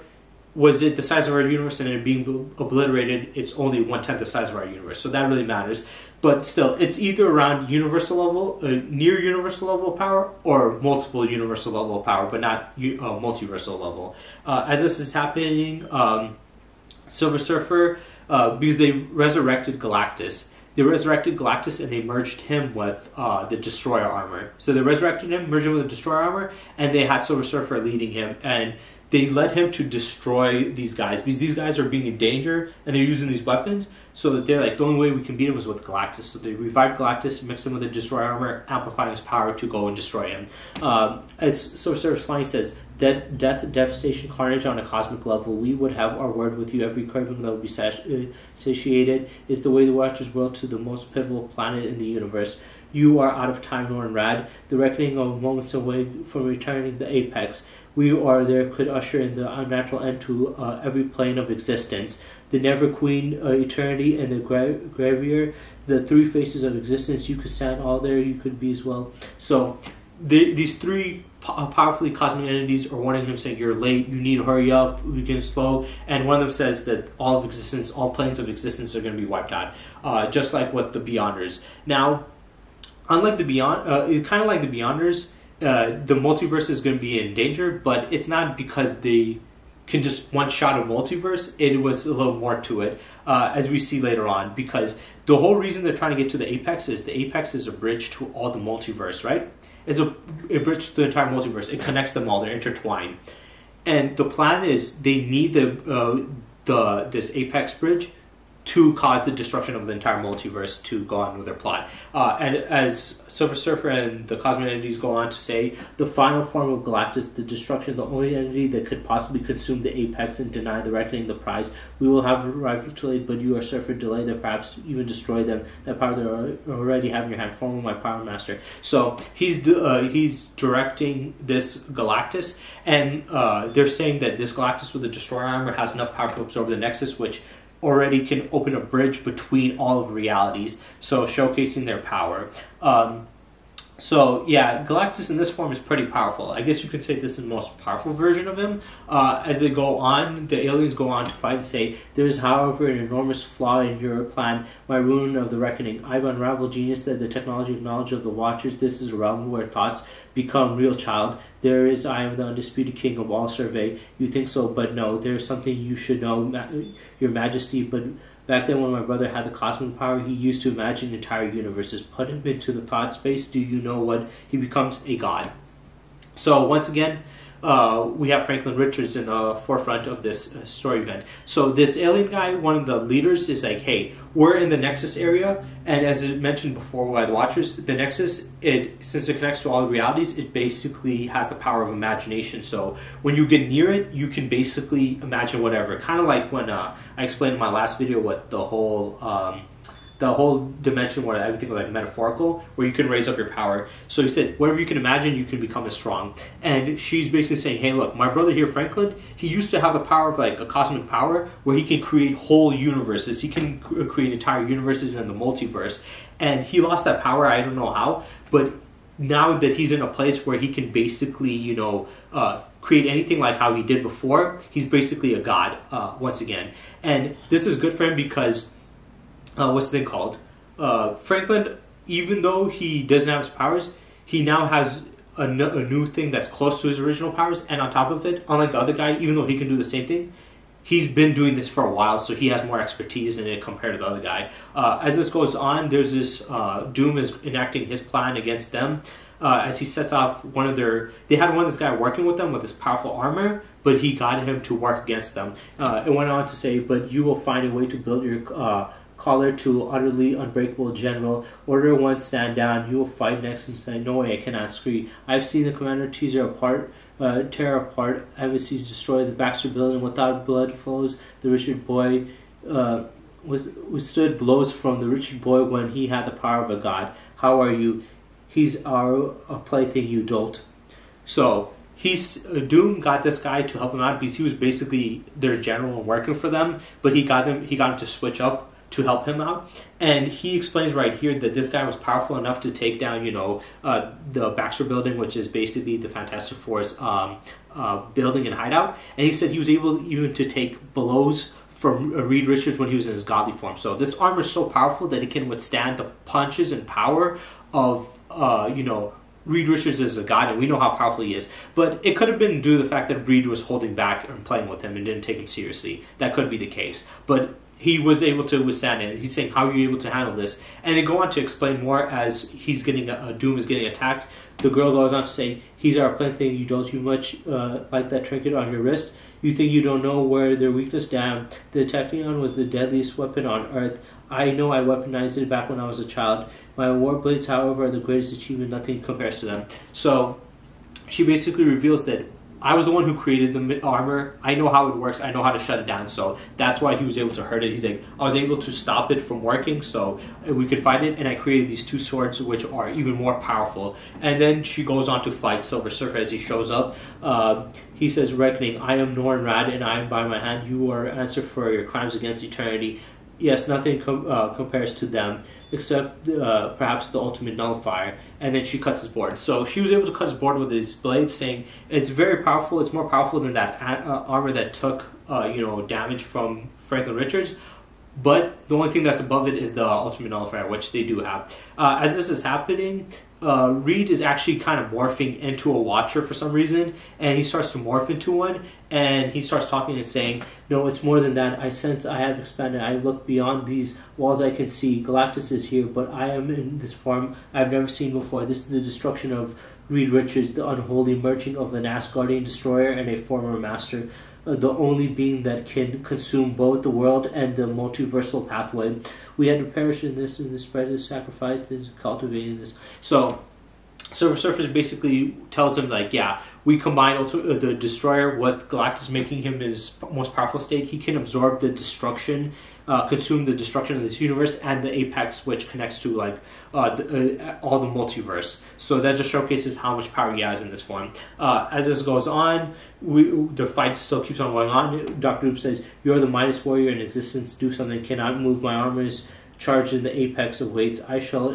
was it the size of our universe and it being obliterated, it's only 1/10 the size of our universe? So that really matters. But still, it's either around universal level, near universal level of power, or multiple universal level of power, but not multiversal level. As this is happening, Silver Surfer, because they resurrected Galactus, and they merged him with the Destroyer armor. So they resurrected him, merged him with the Destroyer armor, and they had Silver Surfer leading him. And they led him to destroy these guys because these guys are being in danger and they're using these weapons. So that they're like, the only way we can beat him is with Galactus. So they revived Galactus, mixed him with the Destroyer armor, amplifying his power to go and destroy him. As Silver Surfer Flying says, death, devastation, carnage on a cosmic level. We would have our word with you. Every craving that would be satiated is the way the Watchers will to the most pivotal planet in the universe. You are out of time, Norn Rad. The reckoning of moments away from returning the apex. We are there could usher in the unnatural end to every plane of existence. The Never Queen, Eternity, and the Gravier, the three faces of existence. You could stand all there, you could be as well. So these three powerfully cosmic entities are warning him, saying, you're late, you need to hurry up, we're getting slow. And one of them says that all of existence, all planes of existence are going to be wiped out, just like what the Beyonders. Now, unlike the kind of like the Beyonders, the multiverse is going to be in danger, but it's not because they can just one-shot a multiverse. It was a little more to it, as we see later on, because the whole reason they're trying to get to the Apex is a bridge to all the multiverse, right? It's a bridge to the entire multiverse. It connects them all. They're intertwined. And the plan is they need this Apex bridge to cause the destruction of the entire multiverse to go on with their plot. And as Silver Surfer and the cosmic entities go on to say, the final form of Galactus, the destruction, the only entity that could possibly consume the Apex and deny the reckoning, the prize, we will have arrived too late, but you are Surfer, delay that, perhaps even destroy them. That power they already have in your hand, form of my power master. So he's directing this Galactus, and they're saying that this Galactus with the Destroyer armor has enough power to absorb the Nexus, which already can open a bridge between all of realities, so showcasing their power. So yeah, Galactus in this form is pretty powerful. I guess you could say this is the most powerful version of him. As they go on, the aliens go on to fight and say, there is, however, an enormous flaw in your plan, my ruin of the reckoning. I've unraveled genius, that the technology of knowledge of the Watchers. This is a realm where thoughts become real, child. There is, I am the undisputed king of all survey. You think so, but no. There is something you should know, your majesty, but back then when my brother had the cosmic power, he used to imagine entire universes. Put him into the thought space. Do you know what? He becomes a god. So once again, we have Franklin Richards in the forefront of this story event. So this alien guy, one of the leaders, is like, hey, we're in the Nexus area, and as I mentioned before by the Watchers, the Nexus, since it connects to all the realities, it basically has the power of imagination. So when you get near it, you can basically imagine whatever. Kind of like when I explained in my last video what the whole dimension where everything was like metaphorical, where you can raise up your power. So he said, whatever you can imagine, you can become as strong. And she's basically saying, hey, look, my brother here, Franklin, he used to have the power of like a cosmic power where he can create whole universes. He can create entire universes in the multiverse. And he lost that power. I don't know how, but now that he's in a place where he can basically, create anything like how he did before, he's basically a god once again. And this is good for him because what's the thing called? Franklin, even though he doesn't have his powers, he now has a new thing that's close to his original powers. And on top of it, unlike the other guy, even though he can do the same thing, he's been doing this for a while, so he has more expertise in it compared to the other guy. As this goes on, there's this Doom is enacting his plan against them. As he sets off they had this guy working with them with this powerful armor, but he got him to work against them. It went on to say, but you will find a way to build your collar to utterly unbreakable general. Order one, stand down. You will fight next and say, no way, I cannot scream. I've seen the commander tear apart, embassies destroy the Baxter building without blood flows. The Richard Boy withstood blows from the Richard Boy when he had the power of a god. How are you? He's a plaything, you dolt. So Doom got this guy to help him out because he was basically their general and working for them, but he got him to switch up to help him out. And he explains right here that this guy was powerful enough to take down, the Baxter building, which is basically the Fantastic Four's building and hideout. And he said he was able even to take blows from Reed Richards when he was in his godly form. So this armor is so powerful that it can withstand the punches and power of, Reed Richards is a god, and we know how powerful he is. But it could have been due to the fact that Reed was holding back and playing with him and didn't take him seriously. That could be the case. But he was able to withstand it. He's saying, how are you able to handle this? And they go on to explain more as he's getting, Doom is getting attacked. The girl goes on to say, he's our plaything, you don't too much like that trinket on your wrist. You think you don't know where their weakness? Damn, the Tachyon was the deadliest weapon on Earth. I know I weaponized it back when I was a child. My war blades, however, are the greatest achievement. Nothing compares to them. So she basically reveals that I was the one who created the armor. I know how it works. I know how to shut it down. So that's why he was able to hurt it. He's like, I was able to stop it from working so we could fight it. And I created these two swords which are even more powerful. And then she goes on to fight Silver Surfer as he shows up. He says, Reckoning, I am Norn Rad and I am by my hand. You are answer for your crimes against eternity. Yes, nothing compares to them except perhaps the ultimate nullifier. And then she cuts his board. So she was able to cut his board with his blade, saying it's very powerful. It's more powerful than that armor that took damage from Franklin Richards. But the only thing that's above it is the ultimate nullifier, which they do have. As this is happening, Reed is actually kind of morphing into a Watcher for some reason, and he starts to morph into one, and he starts talking and saying, no, it's more than that. I sense I have expanded. I look beyond these walls I can see. Galactus is here, but I am in this form I've never seen before. This is the destruction of Reed Richards, the unholy merging of an Asgardian destroyer and a former master. The only being that can consume both the world and the multiversal pathway. We had to perish in this, and the spread is sacrificed in cultivating this. So, Silver Surfer basically tells him, like, yeah, we combine the Destroyer with Galactus, making him his most powerful state. He can absorb the destruction, consume the destruction of this universe, and the Apex, which connects to like all the multiverse. So that just showcases how much power he has in this form. As this goes on, the fight still keeps on going on. Dr. Doom says, "You're the mightiest warrior in existence. Do something. Cannot move my armors. Charged in the apex of weights. I shall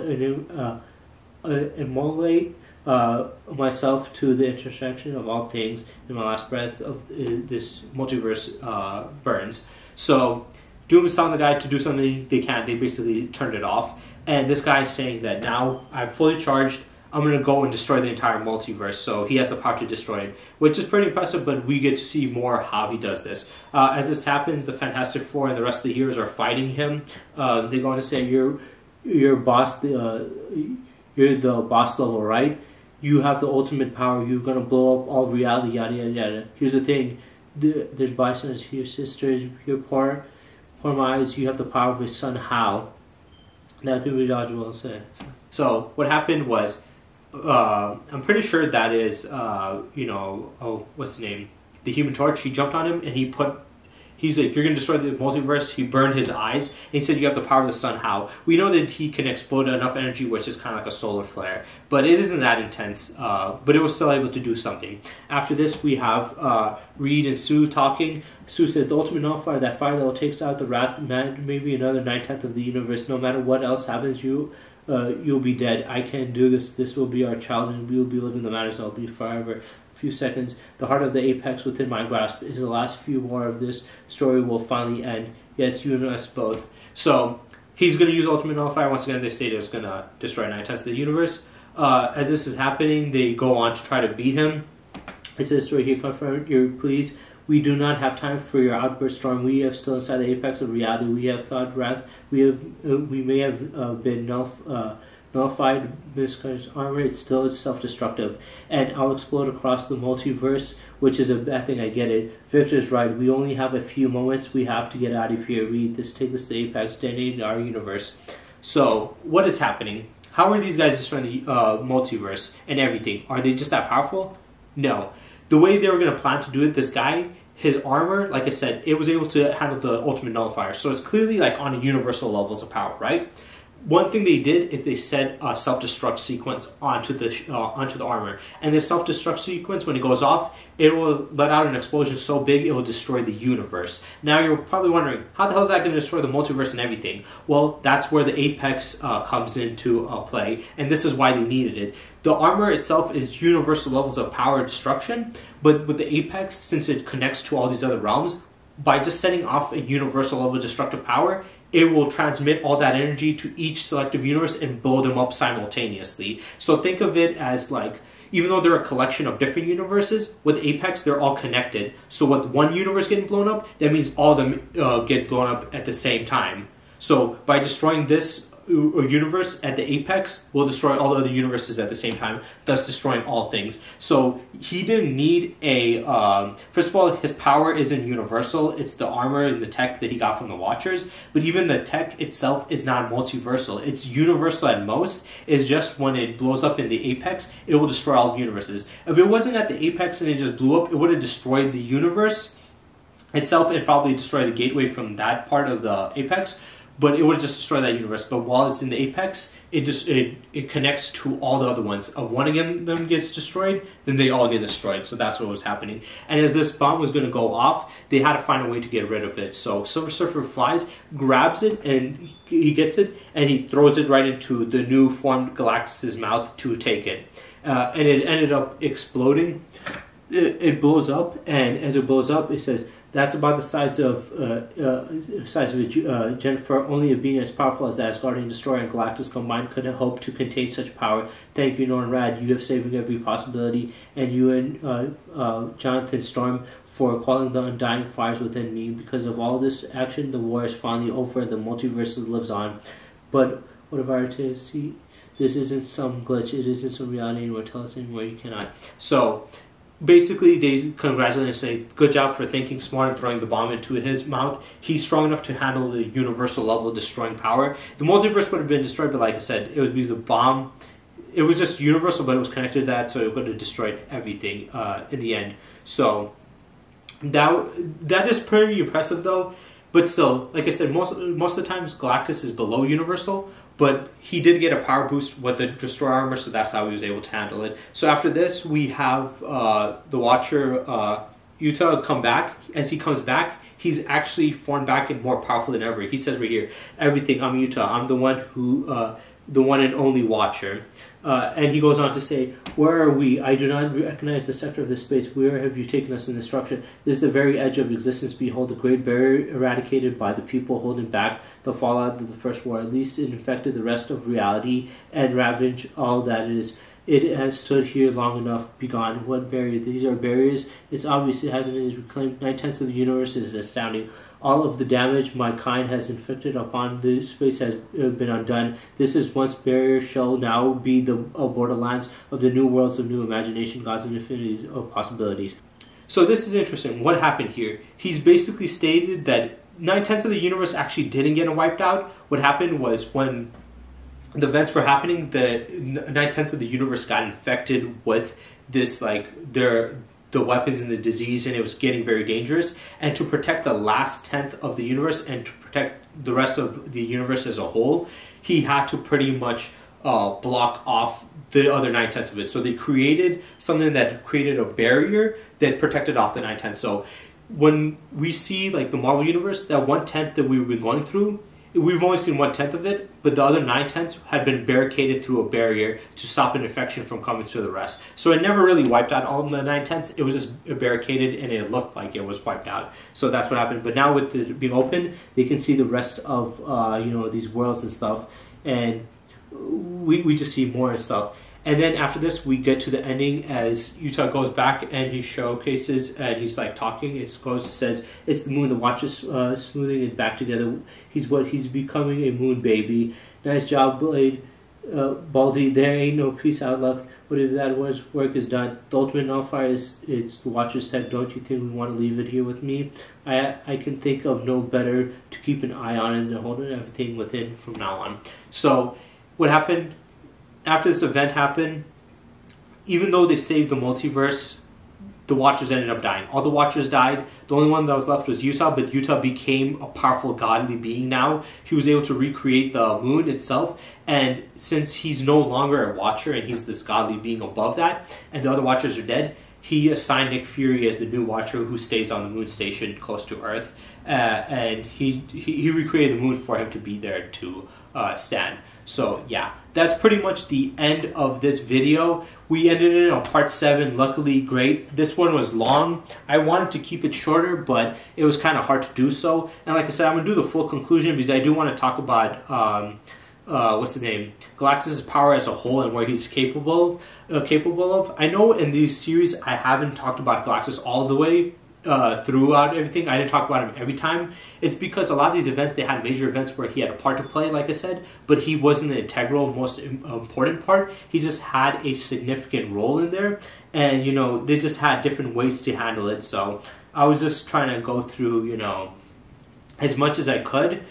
immolate myself to the intersection of all things in my last breath of this multiverse burns." So Doom is telling the guy to do something. They can't. They basically turned it off. And this guy is saying that now I'm fully charged. I'm going to go and destroy the entire multiverse. So he has the power to destroy it, which is pretty impressive, but we get to see more how he does this. As this happens, the Fantastic Four and the rest of the heroes are fighting him. They're going to say, you're boss, you're the boss level, right? You have the ultimate power. You're going to blow up all reality, yada, yada, yada. Here's the thing. There's bystanders here, sisters, here, poor my eyes. You have the power of his son, how? That could be dodgeable, say. So what happened was, I'm pretty sure that is, what's his name? The Human Torch. He jumped on him and he's like, you're going to destroy the multiverse. He burned his eyes. And he said, you have the power of the sun. How? We know that he can explode enough energy, which is kind of like a solar flare. But it isn't that intense. But it was still able to do something. After this, we have Reed and Sue talking. Sue says, the ultimate nullifier, that fire level takes out the wrath, maybe another 9/10 of the universe. No matter what else happens, you'll be dead. I can do this. This will be our child, and we will be living the matters. I'll be forever. Few seconds. The heart of the apex within my grasp is the last few more of this story will finally end. Yes, you and us both. So he's going to use ultimate nullifier. Once again, they stated it was going to destroy 9/10 of the universe. As this is happening, they go on to try to beat him. It says story here, confirm your please. We do not have time for your outburst storm. We have still inside the apex of reality. We have thought wrath. We may have been nullified, miscarriage armor. It's still self-destructive, and I'll explode across the multiverse, which is a bad thing. I get it. Victor's right. We only have a few moments. We have to get out of here. Read this. Take this to the apex. Detonate our universe. So what is happening? How are these guys destroying the multiverse and everything? Are they just that powerful? No. The way they were going to plan to do it, this guy, his armor, like I said, it was able to handle the ultimate nullifier. So it's clearly like on a universal levels of power, right? One thing they did is they set a self-destruct sequence onto the armor. And this self-destruct sequence, when it goes off, it will let out an explosion so big it will destroy the universe. Now you're probably wondering, how the hell is that going to destroy the multiverse and everything? Well, that's where the Apex comes into play, and this is why they needed it. The armor itself is universal levels of power destruction, but with the Apex, since it connects to all these other realms, by just setting off a universal level of destructive power, it will transmit all that energy to each selective universe and blow them up simultaneously. So think of it as like, even though they're a collection of different universes, with Apex, they're all connected. So with one universe getting blown up, that means all of them get blown up at the same time. So by destroying this universe at the apex, will destroy all the other universes at the same time, thus destroying all things. So he didn't need a first of all, his power isn't universal. It's the armor and the tech that he got from the Watchers, but even the tech itself is not multiversal. It's universal at most. It's just when it blows up in the apex, it will destroy all the universes. If it wasn't at the apex and it just blew up, it would have destroyed the universe itself and probably destroy the gateway from that part of the apex, but it would just destroy that universe. But while it's in the apex, it connects to all the other ones. If one of them gets destroyed, then they all get destroyed. So that's what was happening. And as this bomb was going to go off, they had to find a way to get rid of it. So Silver Surfer flies, grabs it, and he gets it, and he throws it right into the new formed Galactus's mouth to take it. And it ended up exploding. It blows up, and as it blows up, it says, "That's about the size of Jennifer. Only a being as powerful as the Asgardian Destroyer and Galactus combined could hope to contain such power. Thank you, Norrin Rad. You have saving every possibility, and you and Jonathan Storm for quelling the undying fires within me. Because of all this action, the war is finally over. The multiverse lives on. But what if I were to see? This isn't some glitch. It isn't some reality anymore. Tell us anywhere you cannot." So basically, they congratulate him and say, "Good job for thinking smart and throwing the bomb into his mouth. He's strong enough to handle the universal level of destroying power." The multiverse would have been destroyed, but like I said, it was because the bomb, it was just universal, but it was connected to that, so it would have destroyed everything in the end. So that is pretty impressive, though. But still, like I said, most of the times Galactus is below universal, but he did get a power boost with the Destroyer armor, so that's how he was able to handle it. So after this, we have the Watcher, Utah, come back. As he comes back, he's actually formed back and more powerful than ever. He says right here, "Everything, I'm Utah. I'm the one who, the one and only Watcher." And he goes on to say, "Where are we? I do not recognize the sector of this space. Where have you taken us in this structure? This is the very edge of existence. Behold, the great barrier eradicated by the people holding back the fallout of the first war. At least it infected the rest of reality and ravaged all that is. It has stood here long enough. Begone. What barrier? These are barriers. It's obvious it hasn't been reclaimed. 9/10 of the universe is astounding. All of the damage my kind has inflicted upon the space has been undone. This is once barrier shall now be the borderlands of the new worlds of new imagination, gods and infinity of possibilities." So this is interesting. What happened here? He's basically stated that 9/10 of the universe actually didn't get wiped out. What happened was when the events were happening, the 9/10 of the universe got infected with this, like, the weapons and the disease, and it was getting very dangerous. And to protect the last tenth of the universe and to protect the rest of the universe as a whole, he had to pretty much block off the other 9/10 of it. So they created something that created a barrier that protected off the 9/10. So when we see, like, the Marvel universe, that 1/10 that we've been going through, we've only seen 1/10 of it, but the other 9/10 had been barricaded through a barrier to stop an infection from coming to the rest. So it never really wiped out all the 9/10. It was just barricaded, and it looked like it was wiped out. So that's what happened. But now with it being open, they can see the rest of these worlds and stuff, and we just see more and stuff. And then after this, we get to the ending as Utah goes back and he showcases and he's like talking. It says, "It's the moon, the Watchers smoothing it back together. He's becoming a moon baby. Nice job, Blade. Baldy, there ain't no peace out left. Whatever that work is done. The ultimate nullifier is it's the Watcher's tech. Don't you think we want to leave it here with me? I can think of no better to keep an eye on and hold everything within from now on." So what happened? After this event happened, even though they saved the multiverse, the Watchers ended up dying. All the Watchers died. The only one that was left was Utah, but Utah became a powerful godly being now. He was able to recreate the moon itself, and since he's no longer a Watcher and he's this godly being above that, and the other Watchers are dead, he assigned Nick Fury as the new Watcher who stays on the moon station close to Earth, and he recreated the moon for him to be there to stand. So yeah, that's pretty much the end of this video. We ended it on part 7, luckily great. This one was long. I wanted to keep it shorter, but it was kind of hard to do so. And like I said, I'm going to do the full conclusion because I do want to talk about what's the name, Galactus' power as a whole and where he's capable of. I know in these series I haven't talked about Galactus all the way throughout everything. I didn't talk about him every time. It's because a lot of these events, they had major events where he had a part to play, like I said, but he wasn't the integral, most important part. He just had a significant role in there, and you know, they just had different ways to handle it. So I was just trying to go through, you know, as much as I could.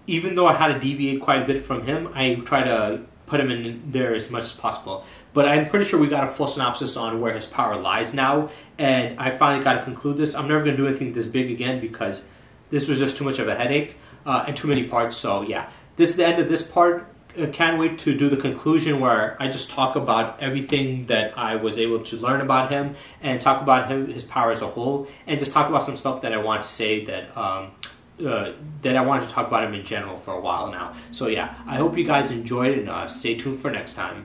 Even though I had to deviate quite a bit from him, I try to put him in there as much as possible. But I'm pretty sure we got a full synopsis on where his power lies now, and I finally got to conclude this. I'm never going to do anything this big again because this was just too much of a headache and too many parts. So yeah, this is the end of this part. Can't wait to do the conclusion where I just talk about everything that I was able to learn about him and talk about his power as a whole, and just talk about some stuff that I want to say that that I wanted to talk about him in general for a while now. So yeah, I hope you guys enjoyed it, and stay tuned for next time.